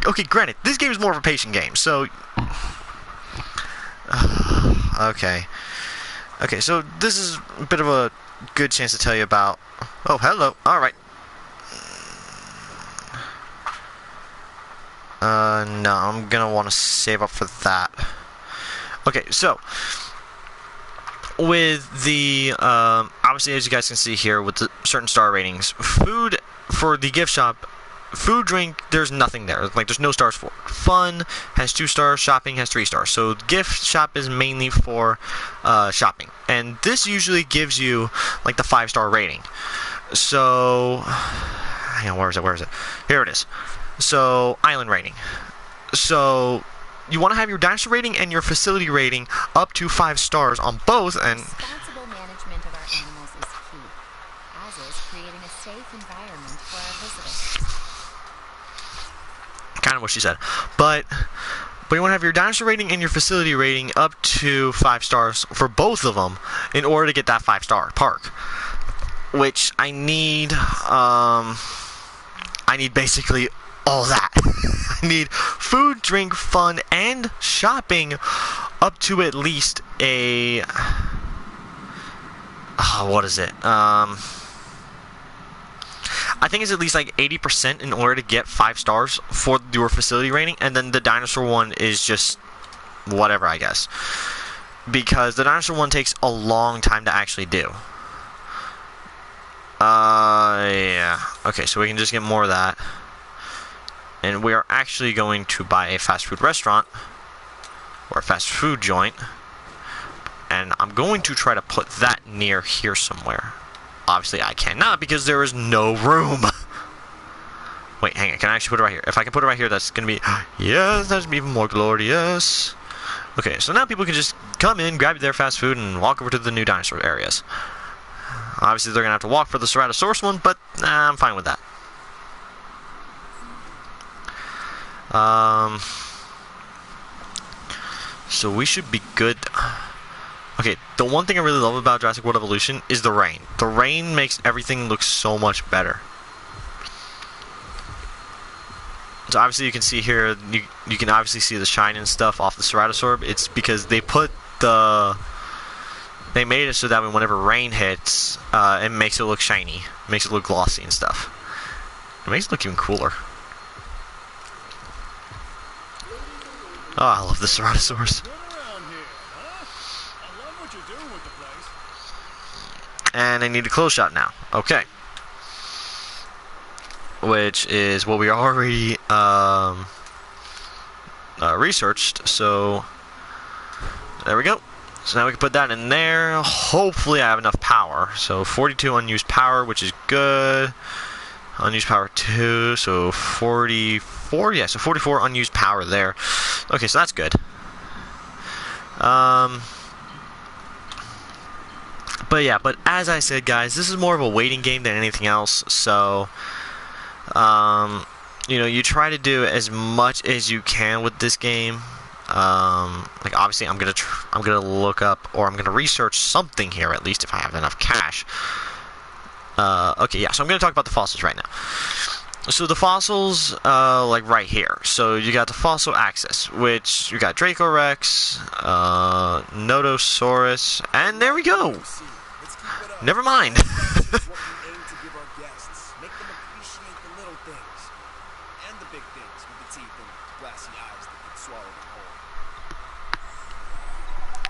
Speaker 1: Okay, granted, this game is more of a patient game, so... Okay, so this is a bit of a good chance to tell you about... Oh, hello, alright. No, I'm gonna want to save up for that. Okay, so with the obviously, as you guys can see here, with the certain star ratings, food for the gift shop, food, drink, there's nothing there. Like, there's no stars for it. Fun has 2 stars, shopping has 3 stars. So gift shop is mainly for shopping, and this usually gives you like the 5-star rating. So hang on, where is it? Here it is. So island rating. So you want to have your dinosaur rating and your facility rating up to 5 stars on both, and
Speaker 8: Responsible management of our animals is key, as is creating a safe environment for our visitors.
Speaker 1: kind of what she said. But you want to have your dinosaur rating and your facility rating up to 5 stars for both of them in order to get that 5-star park. Which I need basically all that. I need food, drink, fun, and shopping up to at least a what is it? I think it's at least like 80% in order to get 5 stars for your facility rating, and then the dinosaur one is just whatever, I guess. Because the dinosaur one takes a long time to actually do. Yeah. Okay, so we can just get more of that. And we are actually going to buy a fast food restaurant, or a fast food joint. And I'm going to try to put that near here somewhere. Obviously, I cannot because there is no room. Wait, hang on. Can I actually put it right here? If I can put it right here, that's going to be... Yes, that's going to be even more glorious. Okay, so now people can just come in, grab their fast food, and walk over to the new dinosaur areas. Obviously, they're going to have to walk for the Ceratosaurus one, but I'm fine with that. So we should be good. Okay, the one thing I really love about Jurassic World Evolution is the rain. The rain makes everything look so much better. So obviously you can see here, you can obviously see the shine and stuff off the Ceratosaurus. It's because they made it so that whenever rain hits, it makes it look shiny, makes it look glossy and stuff. It makes it look even cooler. Oh, I love the Ceratosaurus. And I need a close shot now. Okay. Which is what we already researched. So there we go. So now we can put that in there. Hopefully I have enough power. So 42 unused power, which is good. Unused power 2, so 44. Yeah, so 44 unused power there. Okay, so that's good. But yeah, but as I said, guys, this is more of a waiting game than anything else. So, you know, you try to do as much as you can with this game. Like obviously, I'm gonna look up, or I'm gonna research something here at least if I have enough cash. Okay, yeah. So I'm gonna talk about the fossils right now. So the fossils, like right here. So you got the fossil axis, which you got Dracorex, Nodosaurus, and there we go. Never mind.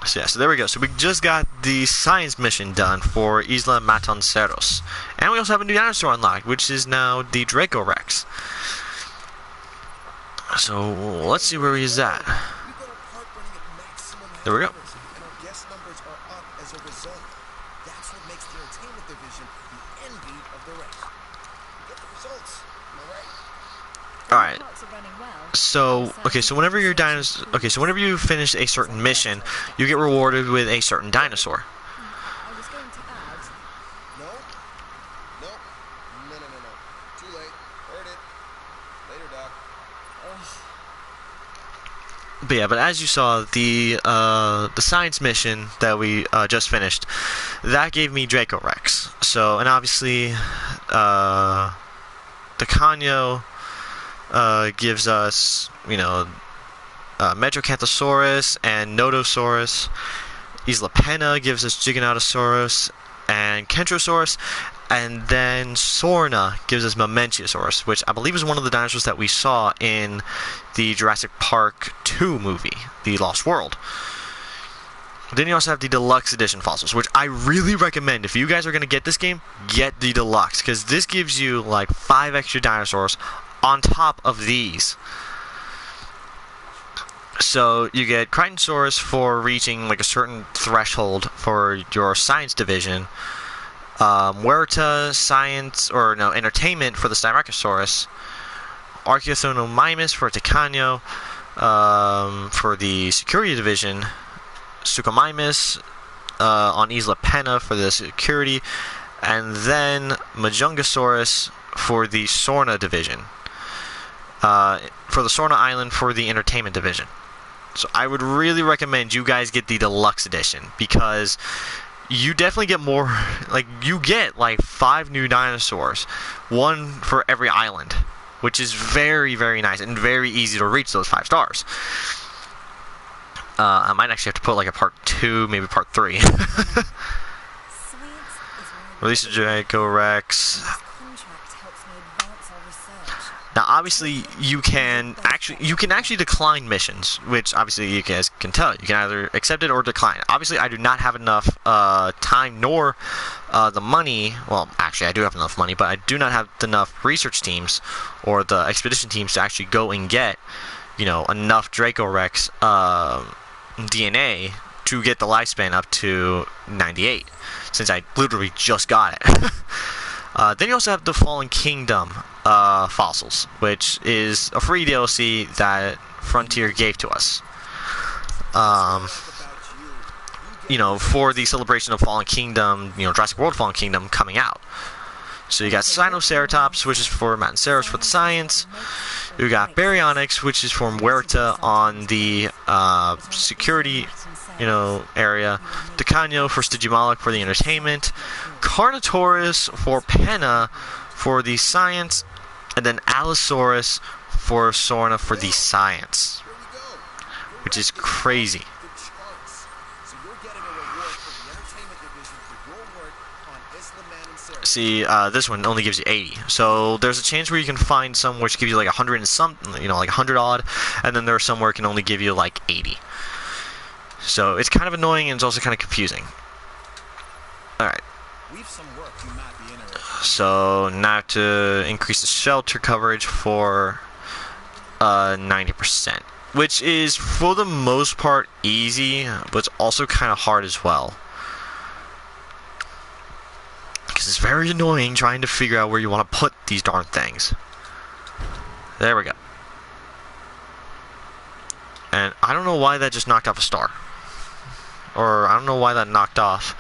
Speaker 1: So yeah, so there we go. So we just got the science mission done for Isla Matanceros. And we also have a new dinosaur unlocked, which is now the Dracorex. So let's see where he's at. There we go. Alright. So, okay, so whenever your dinosaur, so whenever you finish a certain mission, you get rewarded with a certain dinosaur.
Speaker 8: I was going to add...
Speaker 7: No. Too late. Heard it. Later, Doc.
Speaker 1: But yeah, but as you saw, the science mission that we just finished, that gave me Dracorex. So, and obviously, the Canyo gives us, you know, Metrocanthosaurus and Nodosaurus. Isla Pena gives us Giganotosaurus and Kentrosaurus. And then Sorna gives us Mamenchisaurus, which I believe is one of the dinosaurs that we saw in the Jurassic Park 2 movie, The Lost World. Then you also have the Deluxe Edition fossils, which I really recommend. If you guys are going to get this game, get the Deluxe, because this gives you like 5 extra dinosaurs on top of these. So you get Crichtonsaurus for reaching like a certain threshold for your science division. Huerta, entertainment for the Styracosaurus. Archaeothonomimus for Ticanio. For the security division. Suchomimus on Isla Pena for the security. And then Majungasaurus for the Sorna division. For the Sorna Island for the entertainment division. So I would really recommend you guys get the Deluxe Edition, because you definitely get more, like, you get like 5 new dinosaurs, 1 for every island, which is very, very nice and very easy to reach those 5 stars. I might actually have to put like a part 2, maybe part 3. Release of Draco Rex. Now, obviously, you can actually decline missions, which obviously you guys can tell. You can either accept it or decline it. Obviously, I do not have enough time nor the money. Well, actually, I do have enough money, but I do not have enough research teams or the expedition teams to actually go and get, enough Draco Rex DNA to get the lifespan up to 98, since I literally just got it. Then you also have the Fallen Kingdom fossils, which is a free DLC that Fronteir gave to us. For the celebration of Fallen Kingdom, Jurassic World Fallen Kingdom coming out. So you got Sinoceratops, which is for Matanceros for the science. You got Baryonyx, which is for Huerta on the security, area. Ticanio for Stygimoloch for the entertainment. Carnotaurus for Penna for the science. And then Allosaurus for Sorna for the science. Which is crazy. See, this one only gives you 80. So there's a chance where you can find some which give you like 100 and something, like 100 odd, and then there are some where it can only give you like 80. So it's kind of annoying and it's also kind of confusing. Alright. So now to increase the shelter coverage for 90%. Which is, for the most part, easy, but it's also kind of hard as well. Because it's very annoying trying to figure out where you want to put these darn things. There we go. And I don't know why that just knocked off a star. Or I don't know why that knocked off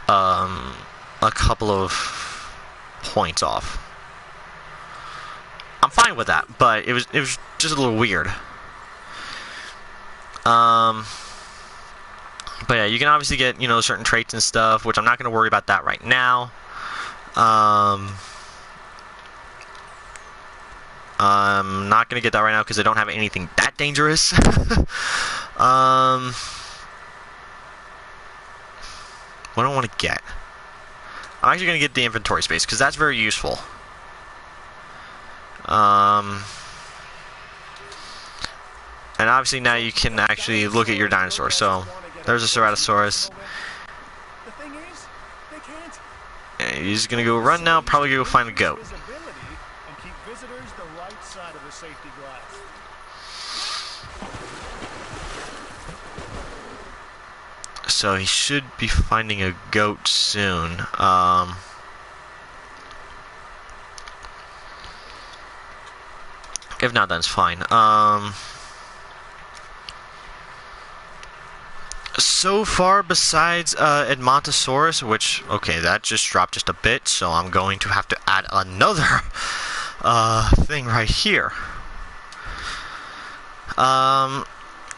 Speaker 1: a couple of points off. I'm fine with that, but it was just a little weird. But yeah, you can obviously get, certain traits and stuff, which I'm not going to worry about that right now. I'm not going to get that right now because I don't have anything that dangerous. What do I want to get? I'm actually going to get the inventory space because that's very useful. And obviously now you can actually look at your dinosaur. So there's a Ceratosaurus. And he's gonna go run now. Probably go find a goat. So he should be finding a goat soon. If not, then it's fine. So far, besides Edmontosaurus, which, okay, that just dropped just a bit, so I'm going to have to add another thing right here.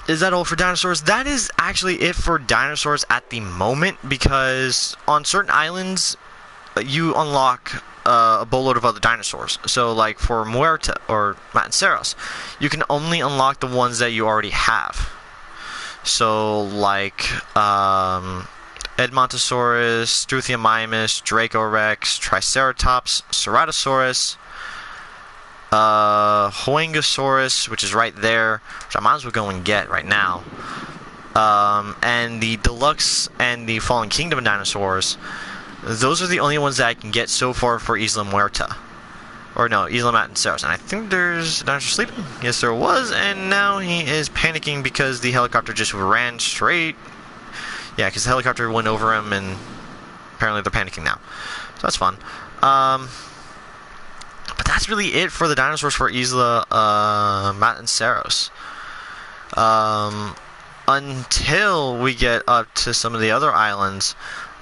Speaker 1: Is that all for dinosaurs? That is actually it for dinosaurs at the moment, because on certain islands, you unlock a boatload of other dinosaurs. So, like for Huerta or Matanceros, you can only unlock the ones that you already have. So, like, Edmontosaurus, Struthiomimus, Dracorex, Triceratops, Ceratosaurus, Hoangosaurus, which is right there, which I might as well go and get right now. And the Deluxe and the Fallen Kingdom dinosaurs, those are the only ones that I can get so far for Isla Muerta. Or no, Isla Matanceros. And I think there's a dinosaur sleeping. Yes, there was, and now he is panicking because the helicopter just ran straight. Yeah, because the helicopter went over him, and apparently they're panicking now. So that's fun. But that's really it for the dinosaurs for Isla Matanceros. Until we get up to some of the other islands,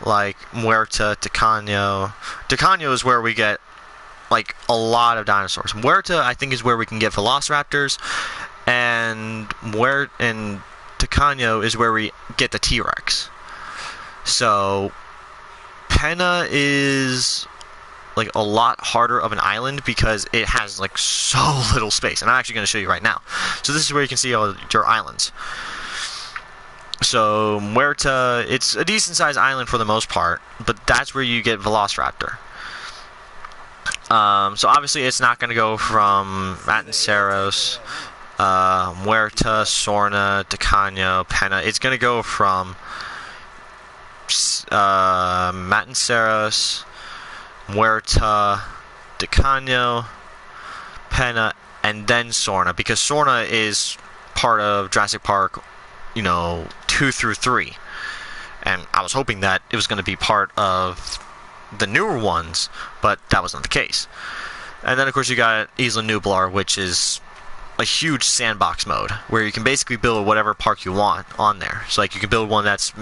Speaker 1: like Muerta, Tacano. Tacano is where we get, like, a lot of dinosaurs. Muerta, I think, is where we can get Velociraptors, and Tacano is where we get the T-Rex. So, Penna is, like, a lot harder of an island because it has, like, so little space. And I'm actually going to show you right now. So this is where you can see all your islands. So, Muerta, it's a decent-sized island for the most part, but that's where you get Velociraptor. So obviously it's not going to go from Matanceros, Muerta, Sorna, Tacano, Penna. It's going to go from Matanceros, Muerta, Tacano, Penna, and then Sorna, because Sorna is part of Jurassic Park, 2 through 3. And I was hoping that it was going to be part of the newer ones, but that wasn't the case. And then, of course, you got Isla Nublar, which is a huge sandbox mode, where you can basically build whatever park you want on there. So, like, you can build one that's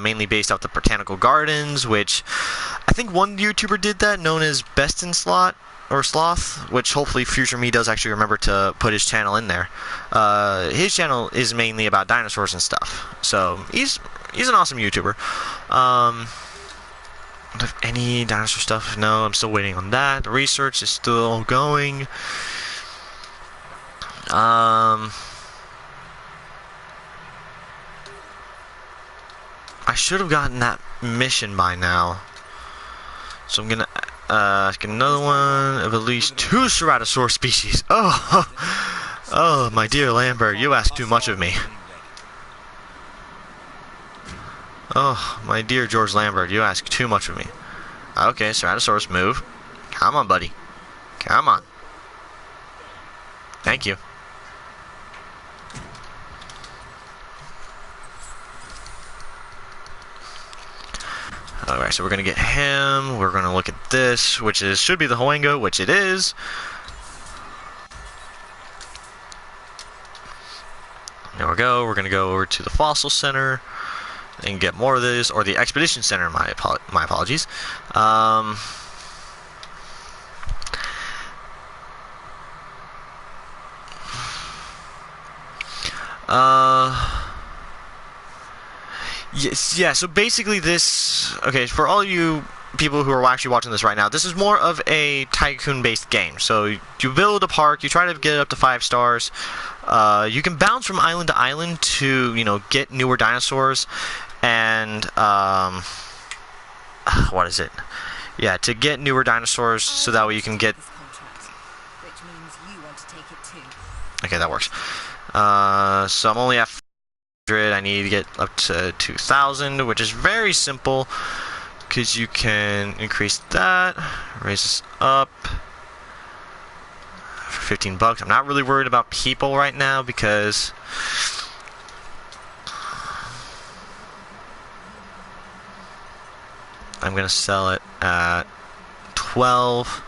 Speaker 1: mainly based off the Botanical Gardens, which I think one YouTuber did that, known as Best in Sloth, which hopefully future me does actually remember to put his channel in there. His channel is mainly about dinosaurs and stuff, so he's an awesome YouTuber. Any dinosaur stuff? No, I'm still waiting on that. The research is still going. I should have gotten that mission by now. So I'm gonna ask another one of at least 2 Ceratosaurus species. Oh, my dear Lambert, you ask too much of me. Oh, my dear George Lambert, you ask too much of me. Okay, Ceratosaurus, move. Come on, buddy. Come on. Thank you. Alright, so we're going to get him. We're going to look at this, which should be the Hoango, which it is. There we go. We're going to go over to the Fossil Center and get more of this, or the Expedition Center, my apologies. Yes, yeah, so basically this, okay, for all you people who are actually watching this right now, this is more of a tycoon-based game. So you build a park, you try to get it up to 5 stars. You can bounce from island to island to, get newer dinosaurs. And, what is it? Yeah, to get newer dinosaurs so that way you can get... Okay, that works. So I'm only at 500. I need to get up to 2,000, which is very simple, because you can increase that, raise this up for $15. I'm not really worried about people right now, because I'm going to sell it at 12,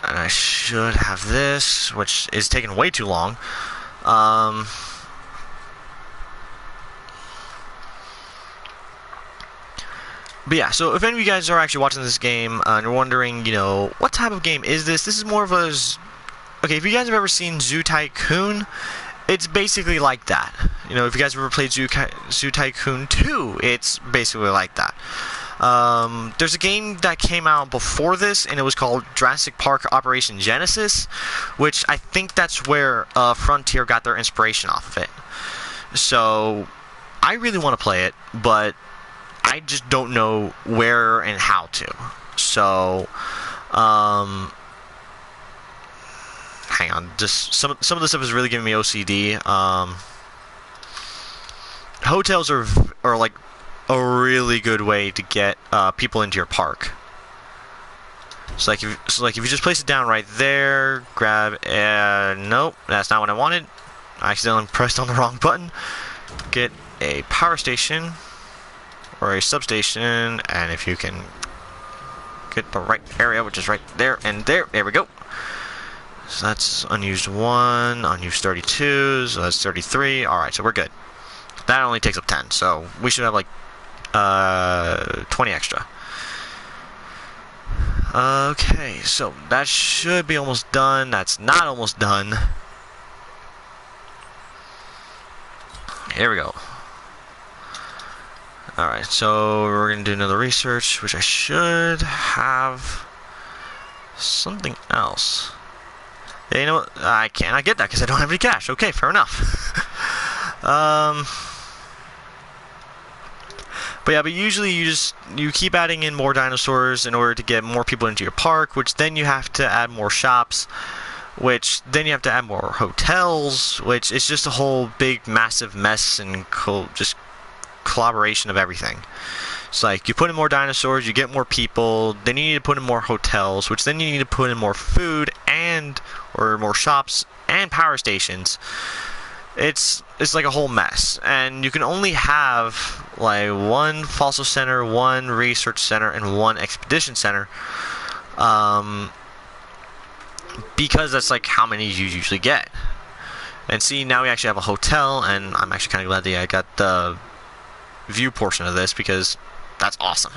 Speaker 1: and I should have this, which is taking way too long. But yeah, so if any of you guys are actually watching this game and you're wondering, what type of game is this? This is more of a... Okay, if you guys have ever seen Zoo Tycoon, it's basically like that. If you guys have ever played Zoo Tycoon 2, it's basically like that. There's a game that came out before this, and it was called Jurassic Park Operation Genesis, which I think that's where Fronteir got their inspiration off of it. So, I really want to play it, but I just don't know where and how to. So, hang on. Just some of this stuff is really giving me OCD. Hotels are like a really good way to get people into your park. So like if you just place it down right there, grab. Nope, that's not what I wanted. I accidentally pressed on the wrong button. Get a power station or a substation, and if you can get the right area, which is right there and there we go. So that's unused 1, unused 32, so that's 33. Alright, so we're good. That only takes up 10, so we should have like 20 extra. Okay, so that should be almost done. That's not almost done. Here we go. Alright, so we're going to do another research, which I should have something else. Yeah, you know what? I cannot get that because I don't have any cash. Okay, fair enough. But usually you keep adding in more dinosaurs in order to get more people into your park, which then you have to add more shops, which then you have to add more hotels, which is just a whole big massive mess and just collaboration of everything. It's like you put in more dinosaurs, you get more people, then you need to put in more hotels, which then you need to put in more food or more shops and power stations. It's like a whole mess, and you can only have like 1 fossil center, 1 research center, and 1 expedition center, because that's like how many you usually get. And see, now we actually have a hotel, and I'm actually kind of glad that I got the view portion of this because that's awesome.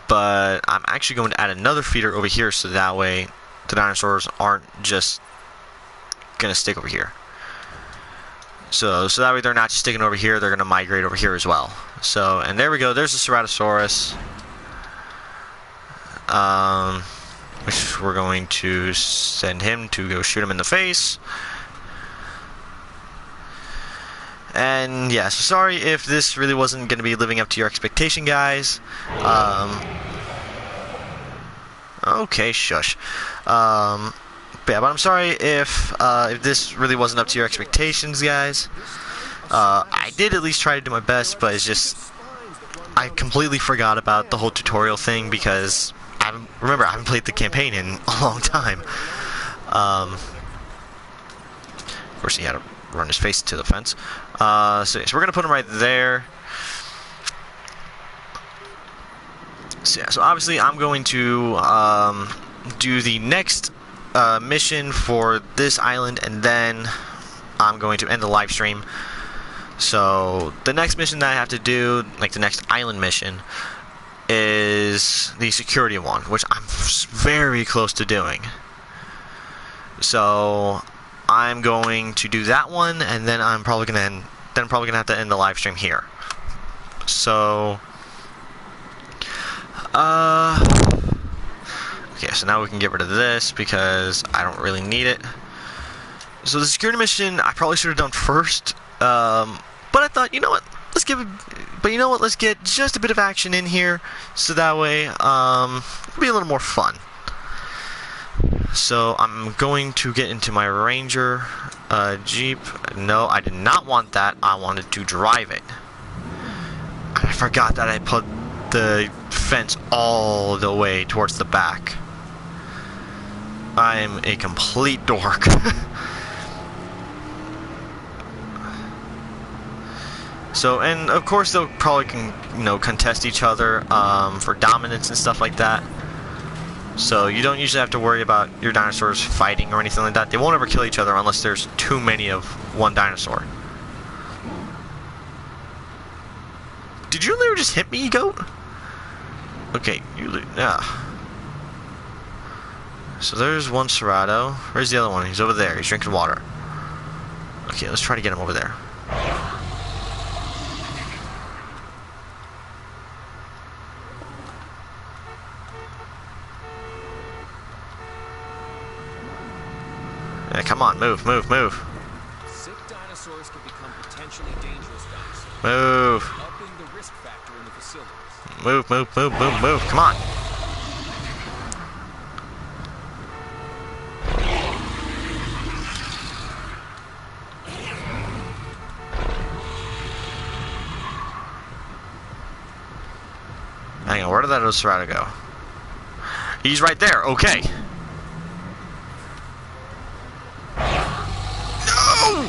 Speaker 1: But I'm actually going to add another feeder over here so that way the dinosaurs aren't just going to stick over here. So that way they're not just sticking over here, they're going to migrate over here as well. So, and there we go, there's the Ceratosaurus. Which we're going to send him to go shoot him in the face. And yeah, so sorry if this really wasn't going to be living up to your expectation, guys. Okay, shush. But I'm sorry if this really wasn't up to your expectations, guys. I did at least try to do my best, but it's just I completely forgot about the whole tutorial thing because I haven't played the campaign in a long time. Of course, he had to run his face to the fence. So we're gonna put him right there. So, yeah, so obviously I'm going to do the next mission for this island, and then I'm going to end the live stream. So the next mission that I have to do, like the next island mission, is the security one, which I'm very close to doing. So I'm going to do that one, and then I'm probably gonna have to end the live stream here. So, okay, so now we can get rid of this because I don't really need it. So the security mission I probably should have done first, but I thought, you know what, let's get just a bit of action in here, so that way it'll be a little more fun. So I'm going to get into my Ranger Jeep. No, I did not want that. I wanted to drive it. I forgot that I put the fence all the way towards the back. I'm a complete dork. So, and of course they'll probably contest each other for dominance and stuff like that. So you don't usually have to worry about your dinosaurs fighting or anything like that. They won't ever kill each other unless there's too many of one dinosaur. Did you literally just hit me, you goat? Okay, yeah. So there's one Cerado. Where's the other one? He's over there. He's drinking water. Okay, let's try to get him over there. Yeah, come on, move.
Speaker 5: dinosaurs can become potentially dangerous dinosaurs.
Speaker 1: Move.
Speaker 5: Upping the risk factor in the facilities.
Speaker 1: Move, move, move, move, move. Come on. Hang on, where did that Ocerata go? He's right there, okay. No!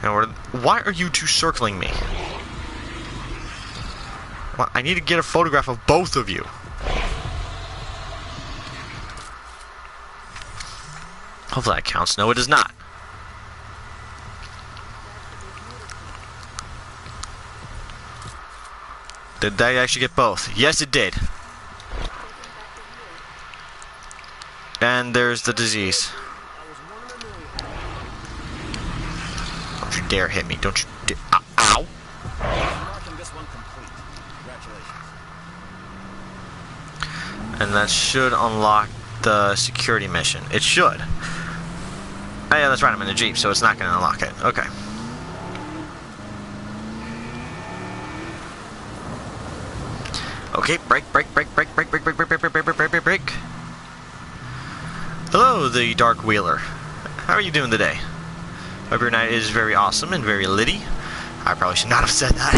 Speaker 1: And why are you two circling me? Well, I need to get a photograph of both of you. Hopefully that counts. No, it does not. Did they actually get both? Yes, it did. And there's the disease. Don't you dare hit me. Don't you dare. Ow. And that should unlock the security mission. It should. Oh yeah, that's right. I'm in the Jeep, so it's not going to unlock it. Okay. Okay, break. Hello, the Dark Wheeler. How are you doing today? Hope your night is very awesome and very litty. I probably should not have said that.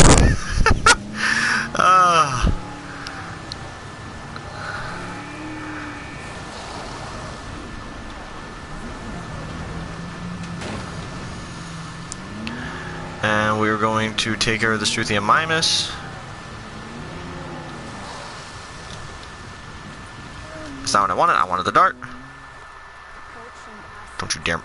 Speaker 1: And we're going to take care of the Struthia Mimus. That's not what I wanted. I wanted the dart. Don't you dare.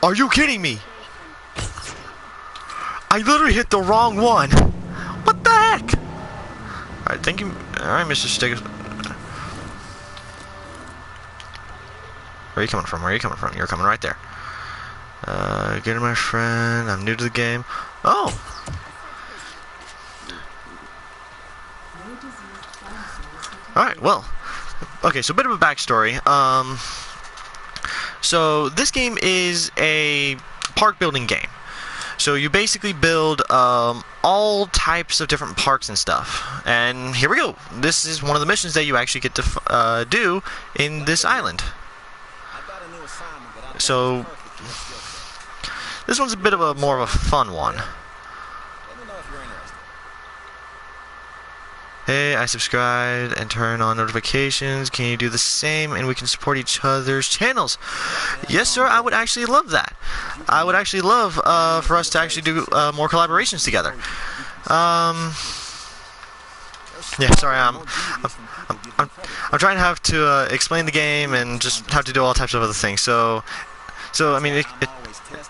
Speaker 1: Are you kidding me? I literally hit the wrong one. What the heck? Alright, thank you. Alright, Mr. Stiggers. Where are you coming from? Where are you coming from? You're coming right there. Get my friend. I'm new to the game. Oh! Alright, well. Okay, so a bit of a backstory. So this game is a park building game. So you basically build all types of different parks and stuff. And here we go. This is one of the missions that you actually get to do in this island. So this one's a bit of a more of a fun one. Hey, I subscribed and turn on notifications. Can you do the same and we can support each other's channels? Yes, sir, I would actually love that. I would actually love for us to actually do more collaborations together. Yeah, sorry, I'm trying to have to explain the game and just have to do all types of other things. So I mean,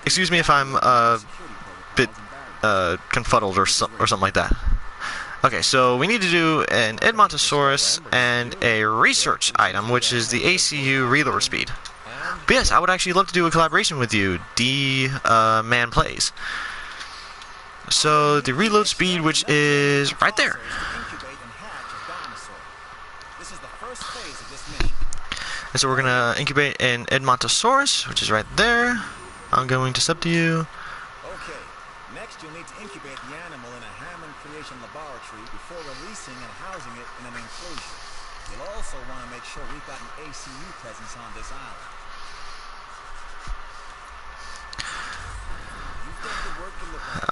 Speaker 1: excuse me if I'm a bit confuddled or something like that. Okay, so we need to do an Edmontosaurus and a research item, which is the ACU reload speed. But yes, I would actually love to do a collaboration with you, Man Plays. So the reload speed, which is right there. And so we're gonna incubate an Edmontosaurus, which is right there. I'm going to sub to you.
Speaker 7: Okay, next you'll need to incubate the animal in a Hammond Creation laboratory before releasing and housing it in an enclosure. You'll also want to make sure we've got an ACU presence on this island. You've done good work in the past.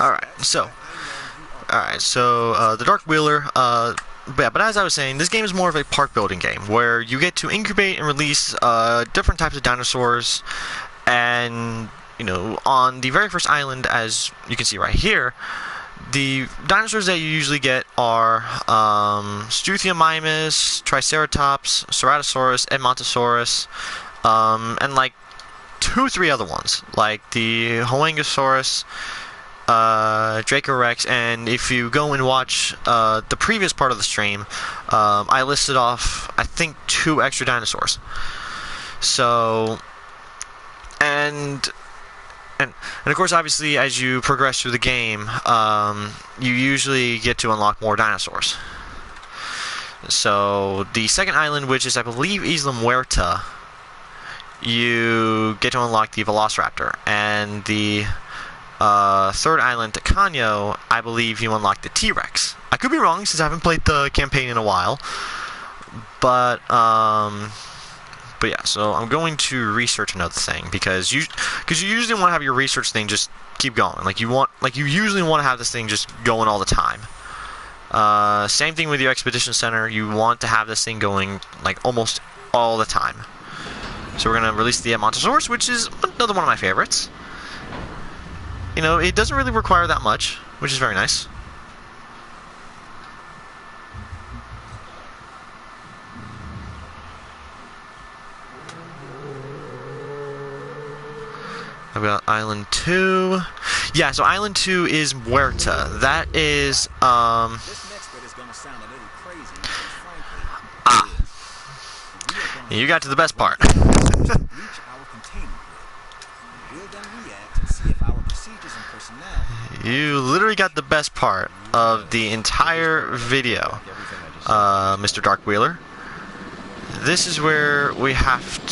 Speaker 1: Alright, so the Dark Wheeler, but as I was saying, this game is more of a park building game where you get to incubate and release different types of dinosaurs. And, you know, on the very first island, as you can see right here, the dinosaurs that you usually get are Struthia Mimus, Triceratops, Ceratosaurus, Edmontosaurus, and like 2-3 other ones, like the Hoangosaurus, Dracorex, and if you go and watch the previous part of the stream, I listed off, I think, 2 extra dinosaurs. So, and and of course, obviously, as you progress through the game, you usually get to unlock more dinosaurs. So the second island, which is I believe Isla Muerta, you get to unlock the Velociraptor, and the third island, Tacanho, I believe you unlock the T-Rex. I could be wrong since I haven't played the campaign in a while, but yeah. So I'm going to research another thing because you usually want to have your research thing just keep going. Like you usually want to have this thing just going all the time. Same thing with your expedition center. You want to have this thing going like almost all the time. So we're gonna release the Edmontosaurus, which is another one of my favorites. You know, it doesn't really require that much, which is very nice. I've got Island 2. Yeah, so Island 2 is Muerta. That is,
Speaker 7: This next bit is gonna sound a little crazy, because frankly,
Speaker 1: you got to the best part.
Speaker 7: reach our containment grid. We'll then react and see if our procedures and personnel.
Speaker 1: You literally got the best part of the entire video, Mr. Darkwheeler. This is where we have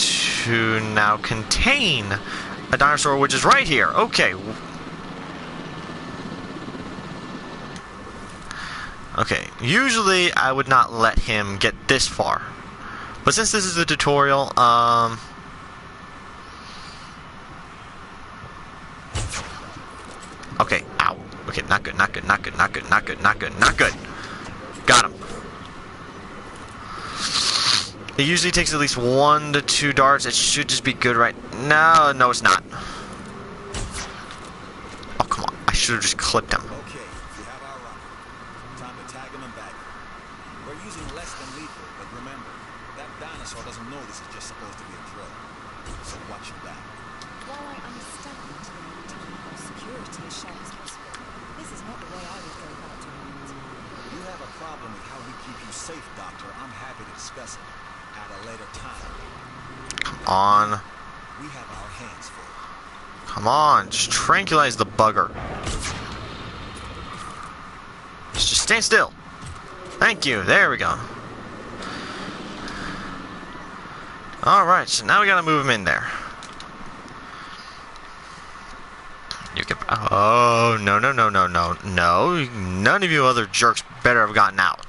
Speaker 1: to now contain a dinosaur, which is right here. Okay. Okay. Usually, I would not let him get this far. But since this is a tutorial, okay, ow. Okay, not good, not good, not good, not good, not good, not good, not good. Got him. It usually takes at least 1 to 2 darts. It should just be good right now. No, it's not. Oh, come on. I should have just clipped him.
Speaker 7: Okay, we have our rocket. Time to tag him and bag him. We're using less than lethal, but remember, that dinosaur doesn't know this is just supposed to be a drill. So watch your back.
Speaker 4: While I understand the need to keep our security as sharp as possible, this is not the way I would go about doing it.
Speaker 7: If you have a problem with how we keep you safe, Doctor, I'm happy to discuss it at a later time.
Speaker 1: Come on.
Speaker 7: We have our hands full.
Speaker 1: Come on. Just tranquilize the bugger. Just stand still. Thank you. There we go. Alright, so now we gotta move him in there. You can. Oh, no, no, no, no, no. No. None of you other jerks better have gotten out.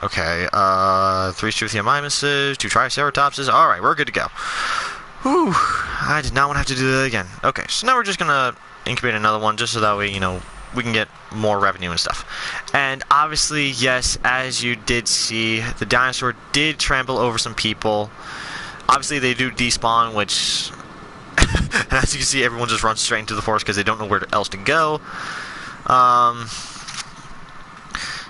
Speaker 1: Okay, 3 Struthiomimuses, 2 Triceratopses. Alright, we're good to go. Whew, I did not want to have to do that again. Okay, so now we're just gonna incubate another one just so that way, you know, we can get more revenue and stuff. And obviously, yes, as you did see, the dinosaur did trample over some people. Obviously, they do despawn, which... and as you can see, everyone just runs straight into the forest because they don't know where else to go.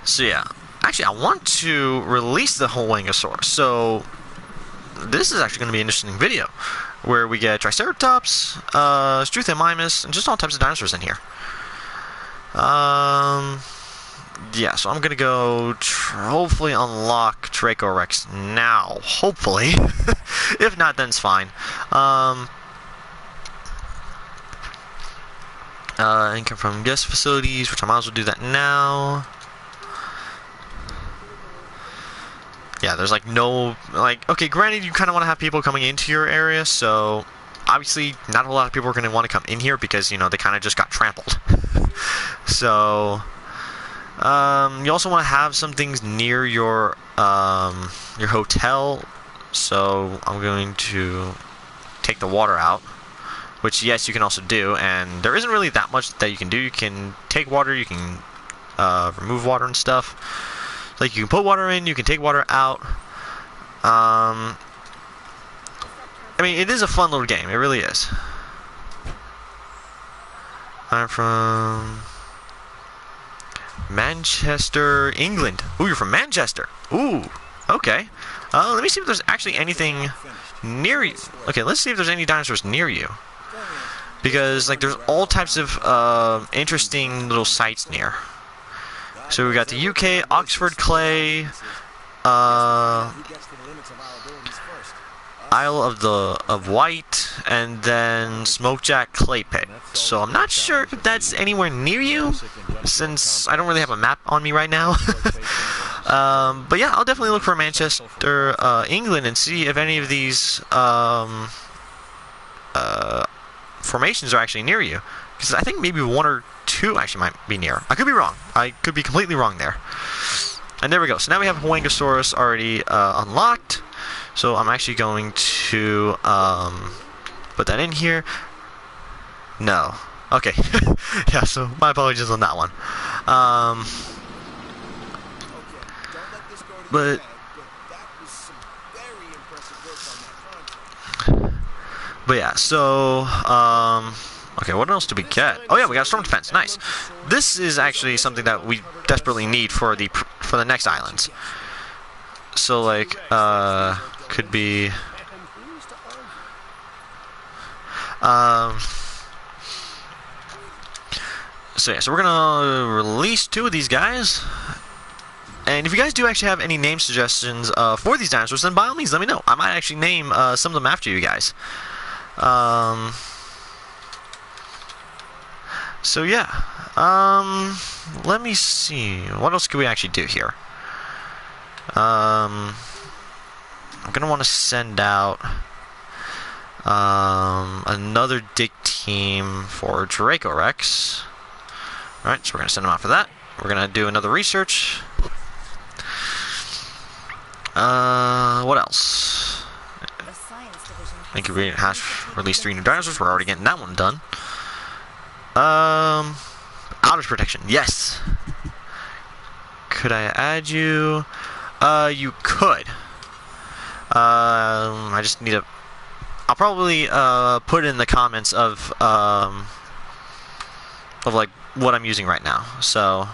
Speaker 1: So yeah. Actually, I want to release the Huangosaurus. So, this is actually going to be an interesting video. Where we get Triceratops, Struthiomimus, and just all types of dinosaurs in here. Yeah, so I'm going to go hopefully unlock Dracorex now. Hopefully. If not, then it's fine. Income from guest facilities, which I might as well do that now. Yeah, there's like no, like, okay, granted you kind of want to have people coming into your area, so obviously not a lot of people are going to want to come in here because, you know, they kind of just got trampled. So, you also want to have some things near your hotel, so I'm going to take the water out, which, yes, you can also do, and there isn't really that much that you can do. You can take water, you can remove water and stuff. Like, you can put water in, you can take water out. I mean, it is a fun little game. It really is. I'm from Manchester, England. Ooh, you're from Manchester. Ooh, okay. Let me see if there's actually anything near you. Okay, let's see if there's any dinosaurs near you. Because, like, there's all types of interesting little sites near. So we got the UK, Oxford Clay, Isle of Wight, and then Smokejack Clay Pit. So I'm not sure if that's anywhere near you, since I don't really have a map on me right now. But yeah, I'll definitely look for Manchester, England, and see if any of these formations are actually near you. Because I think maybe one or two actually might be near. I could be wrong. I could be completely wrong there. And there we go. So now we have Huangosaurus already unlocked. So I'm actually going to put that in here. No. Okay. Yeah, so my apologies on that one. But yeah, so okay, what else do we get? Oh yeah, we got a storm defense. Nice. This is actually something that we desperately need for the next islands. So like could be so yeah, so we're gonna release 2 of these guys. And if you guys do actually have any name suggestions for these dinosaurs, then by all means let me know. I might actually name some of them after you guys. So yeah, let me see, what else can we actually do here? I'm gonna want to send out another dig team for Dracorex. Alright, so we're gonna send them out for that. We're gonna do another research. What else? Incubator has released 3 new dinosaurs. We're already getting that one done. Outage protection. Yes. Could I add you? You could. I just need a. I'll probably put in the comments of like what I'm using right now. So.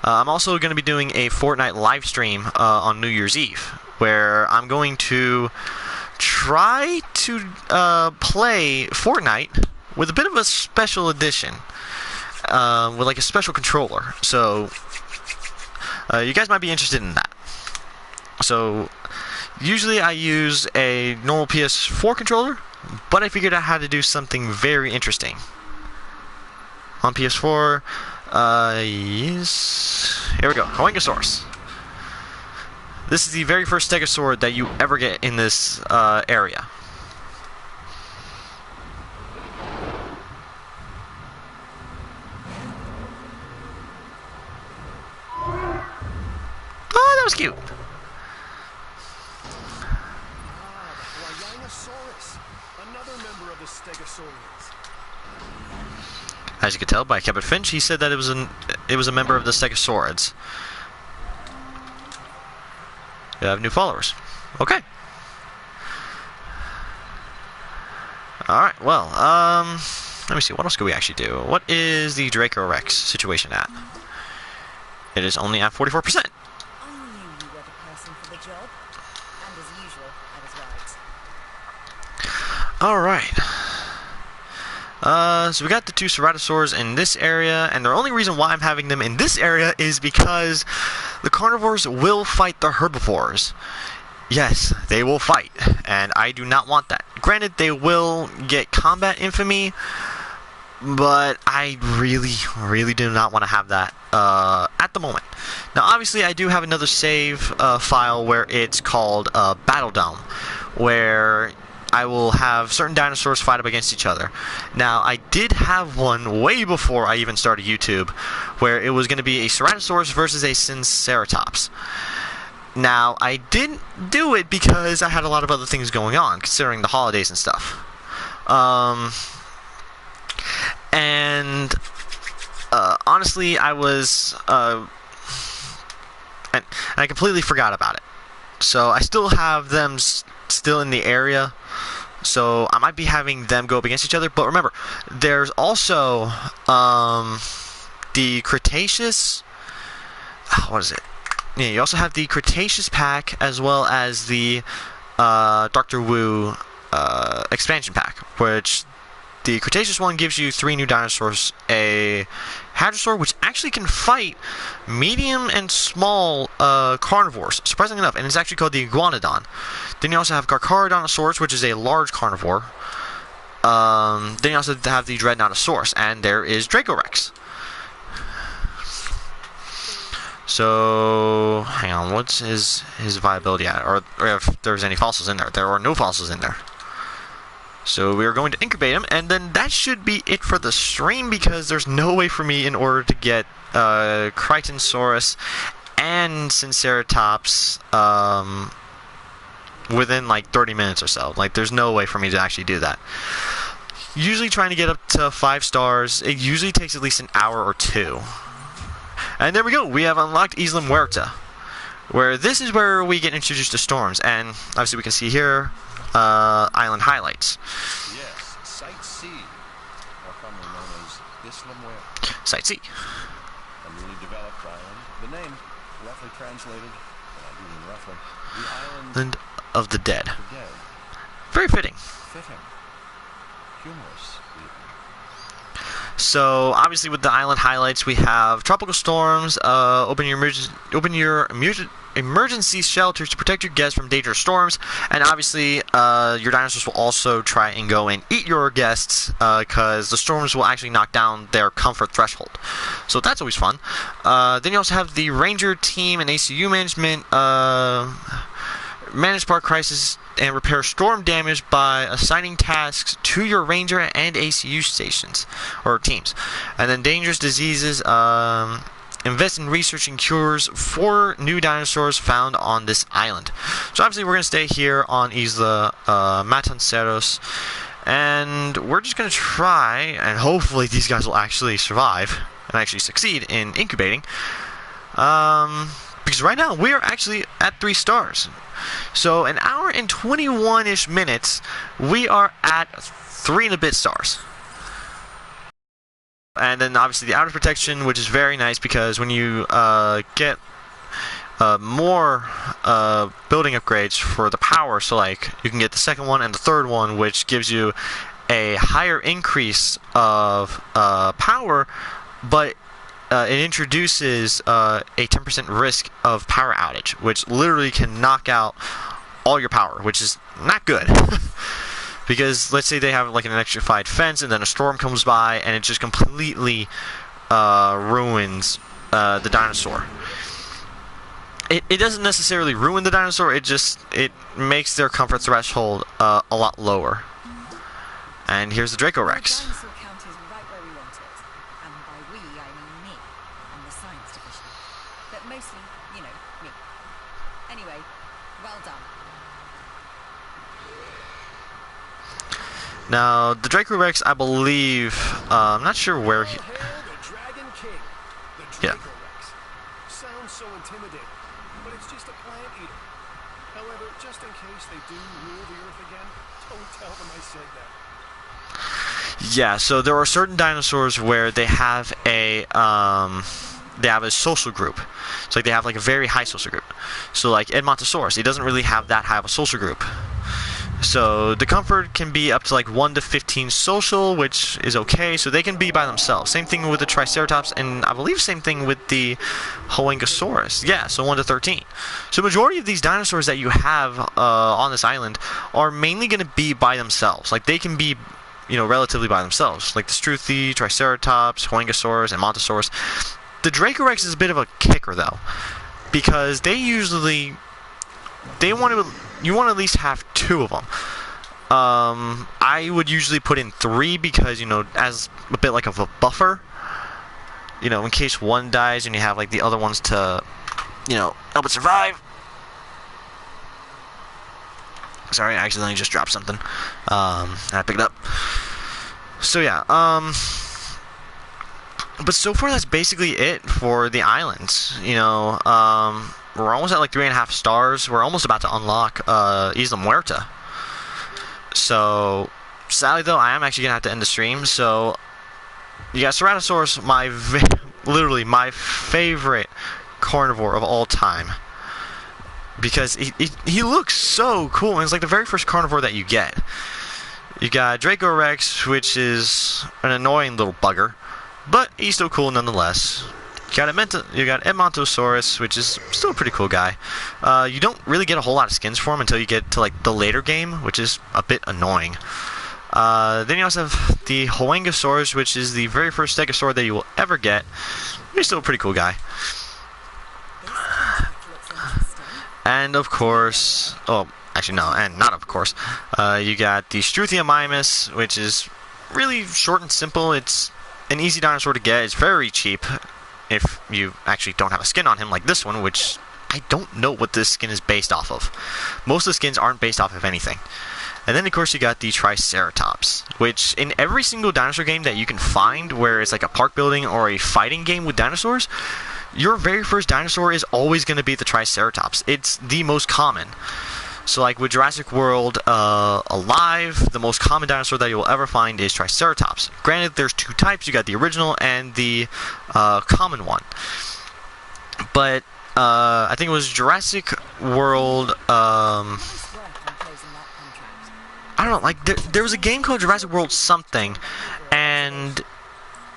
Speaker 1: I'm also going to be doing a Fortnite live stream on New Year's Eve, where I'm going to try to play Fortnite with a bit of a special edition, with like a special controller. So you guys might be interested in that. So usually I use a normal PS4 controller, but I figured out how to do something very interesting on PS4. Yes. Here we go. Huangosaurus. This is the very first Stegosaur that you ever get in this area. Oh, that was cute.
Speaker 3: Another member of the Stegosaurians.
Speaker 1: As you can tell by Kevin Finch, he said that it was a member of the Stegosaurids. You have new followers. Okay. Alright, well, let me see, what else could we actually do? What is the Dracorex situation at? It is only at 44%.
Speaker 4: I knew you were the person for the job, and as usual, I was right.
Speaker 1: Alright. So we got the 2 Ceratosaurs in this area, and the only reason why I'm having them in this area is because the carnivores will fight the herbivores. Yes, they will fight, and I do not want that. Granted, they will get combat infamy, but I really do not want to have that at the moment. Now, obviously, I do have another save file where it's called Battle Dome, where I will have certain dinosaurs fight up against each other. Now, I did have one way before I even started YouTube, where it was going to be a Ceratosaurus versus a Sinceratops. Now, I didn't do it because I had a lot of other things going on, considering the holidays and stuff. And honestly, I was and I completely forgot about it. So I still have them still in the area. So I might be having them go up against each other. But remember, there's also the Cretaceous. What is it? Yeah, you also have the Cretaceous pack as well as the Dr. Wu expansion pack, which the Cretaceous one gives you 3 new dinosaurs. A Hadrosaur, which actually can fight medium and small carnivores, surprisingly enough, and it's actually called the Iguanodon. Then you also have Carcharodontosaurus, which is a large carnivore. Then you also have the Dreadnoughtosaurus, and there is Dracorex. So, hang on, what's his viability at? Or if there's any fossils in there. There are no fossils in there. So we are going to incubate him, and then that should be it for the stream, because there's no way for me in order to get Crichtonsaurus and Sinceratops within like 30 minutes or so. Like, there's no way for me to actually do that. Usually trying to get up to 5 stars, it usually takes at least an hour or 2. And there we go, we have unlocked Isla Muerta, where this is where we get introduced to storms, and obviously we can see here island highlights.
Speaker 2: Yes, Site C, more commonly known as Isla Muerta.
Speaker 1: Site C.
Speaker 2: A newly developed island. The name, roughly translated, and I do mean roughly, the island
Speaker 1: of the dead.
Speaker 2: The dead.
Speaker 1: Very fitting.
Speaker 2: Fitting. Humorous, even.
Speaker 1: So obviously with the island highlights, we have tropical storms. Open your emergency shelters to protect your guests from dangerous storms, and obviously your dinosaurs will also try and go and eat your guests because the storms will actually knock down their comfort threshold. So that's always fun. Then you also have the ranger team and ACU management. Manage park crisis and repair storm damage by assigning tasks to your ranger and ACU stations or teams. And then dangerous diseases, invest in researching cures for new dinosaurs found on this island. So obviously we're going to stay here on Isla Matanceros, and we're just going to try, and hopefully these guys will actually survive and actually succeed in incubating. Because right now we are actually at 3 stars. So an hour and 21-ish minutes, we are at 3 and a bit stars. And then obviously the outer protection, which is very nice because when you get more building upgrades for the power, so like you can get the second one and the third one, which gives you a higher increase of power, but it introduces a 10% risk of power outage, which literally can knock out all your power, which is not good. Because let's say they have like an electrified fence and then a storm comes by and it just completely ruins the dinosaur. It doesn't necessarily ruin the dinosaur, it makes their comfort threshold a lot lower. And here's the Dracorex. Now, the Dracorex, I believe, I'm not sure where he... Yeah.
Speaker 3: Sounds so intimidating, but it's just a plant eater. However, just in case they do rule the Earth again, don't tell them I said that.
Speaker 1: Yeah, so there are certain dinosaurs where they have a social group. So like they have like a very high social group. So like Edmontosaurus, he doesn't really have that high of a social group. So the comfort can be up to like 1 to 15 social, which is okay. So they can be by themselves. Same thing with the Triceratops, and I believe same thing with the Hoengosaurus. Yeah, so 1 to 13. So majority of these dinosaurs that you have on this island are mainly going to be by themselves. Like they can be, relatively by themselves. Like the Struthi, Triceratops, Hoengosaurus, and Montosaurus. The Dracorex is a bit of a kicker though, because you want to at least have 2 of them. I would usually put in 3 because, as a bit like of a buffer, in case one dies and you have like the other ones to, help it survive. Sorry, I accidentally just dropped something. And I picked it up. So yeah, but so far that's basically it for the islands. We're almost at like 3.5 stars. We're almost about to unlock Isla Muerta. So, sadly though, I am actually going to have to end the stream. So, you got Ceratosaurus, literally my favorite carnivore of all time. Because he looks so cool, and it's like the very first carnivore that you get. You got Draco Rex, which is an annoying little bugger, but he's still cool nonetheless. You got Edmontosaurus, which is still a pretty cool guy. You don't really get a whole lot of skins for him until you get to like the later game, which is a bit annoying. Then you also have the Hoangosaurus, which is the very first Stegosaur that you will ever get. He's still a pretty cool guy. And of course, oh, actually no, and not of course, you got the Struthiomimus, which is really short and simple. It's an easy dinosaur to get. It's very cheap if you actually don't have a skin on him like this one, which I don't know what this skin is based off of. Most of the skins aren't based off of anything. And then of course you got the Triceratops, which in every single dinosaur game that you can find where it's like a park building or a fighting game with dinosaurs, your very first dinosaur is always going to be the Triceratops. It's the most common. So like with Jurassic World Alive, the most common dinosaur that you will ever find is Triceratops. Granted, there's two types. You got the original and the common one. But I think it was Jurassic World... I don't know, like there was a game called Jurassic World something, and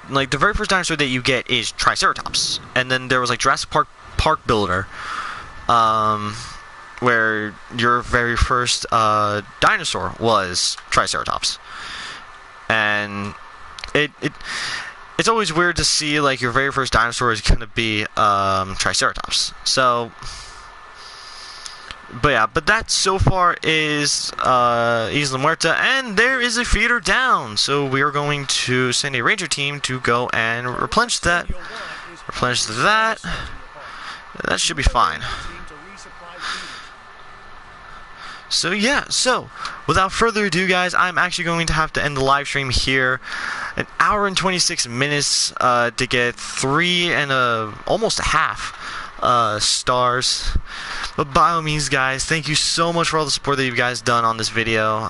Speaker 1: like the very first dinosaur that you get is Triceratops. And then there was like Jurassic Park Builder, where your very first dinosaur was Triceratops. And it's always weird to see like your very first dinosaur is going to be Triceratops. So, but yeah, but that so far is Isla Muerta, and there is a feeder down. So we are going to send a ranger team to go and replenish that. That should be fine. So yeah, so without further ado guys, I'm actually going to have to end the live stream here. An hour and 26 minutes to get 3 and almost a half stars. But by all means guys, thank you so much for all the support that you guys done on this video.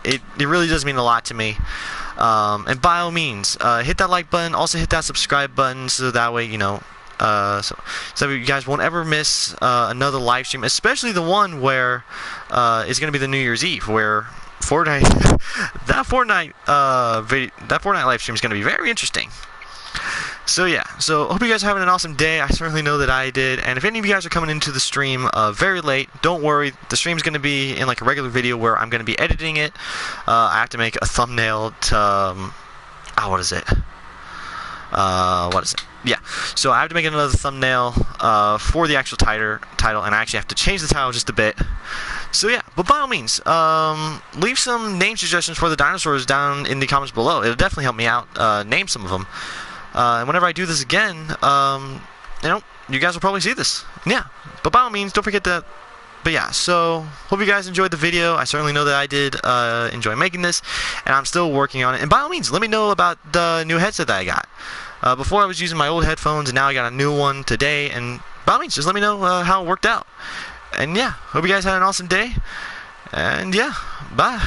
Speaker 1: It really does mean a lot to me. And by all means, hit that like button, also hit that subscribe button so that way, you know, so you guys won't ever miss another live stream, especially the one where it's going to be the New Year's Eve, where Fortnite that Fortnite live stream is going to be very interesting. So yeah, so hope you guys are having an awesome day. I certainly know that I did. And if any of you guys are coming into the stream very late, don't worry. The stream's going to be in like a regular video where I'm going to be editing it. I have to make a thumbnail to what is it? Yeah, so I have to make another thumbnail for the actual title, and I actually have to change the title just a bit. So yeah, but by all means, leave some name suggestions for the dinosaurs down in the comments below. It'll definitely help me out. Name some of them. And whenever I do this again, you know, you guys will probably see this. Yeah, but by all means, don't forget that. But yeah, so hope you guys enjoyed the video. I certainly know that I did enjoy making this, and I'm still working on it. And by all means, let me know about the new headset that I got. Before I was using my old headphones, and now I got a new one today. And by all means, just let me know how it worked out. And yeah, hope you guys had an awesome day. And yeah, bye.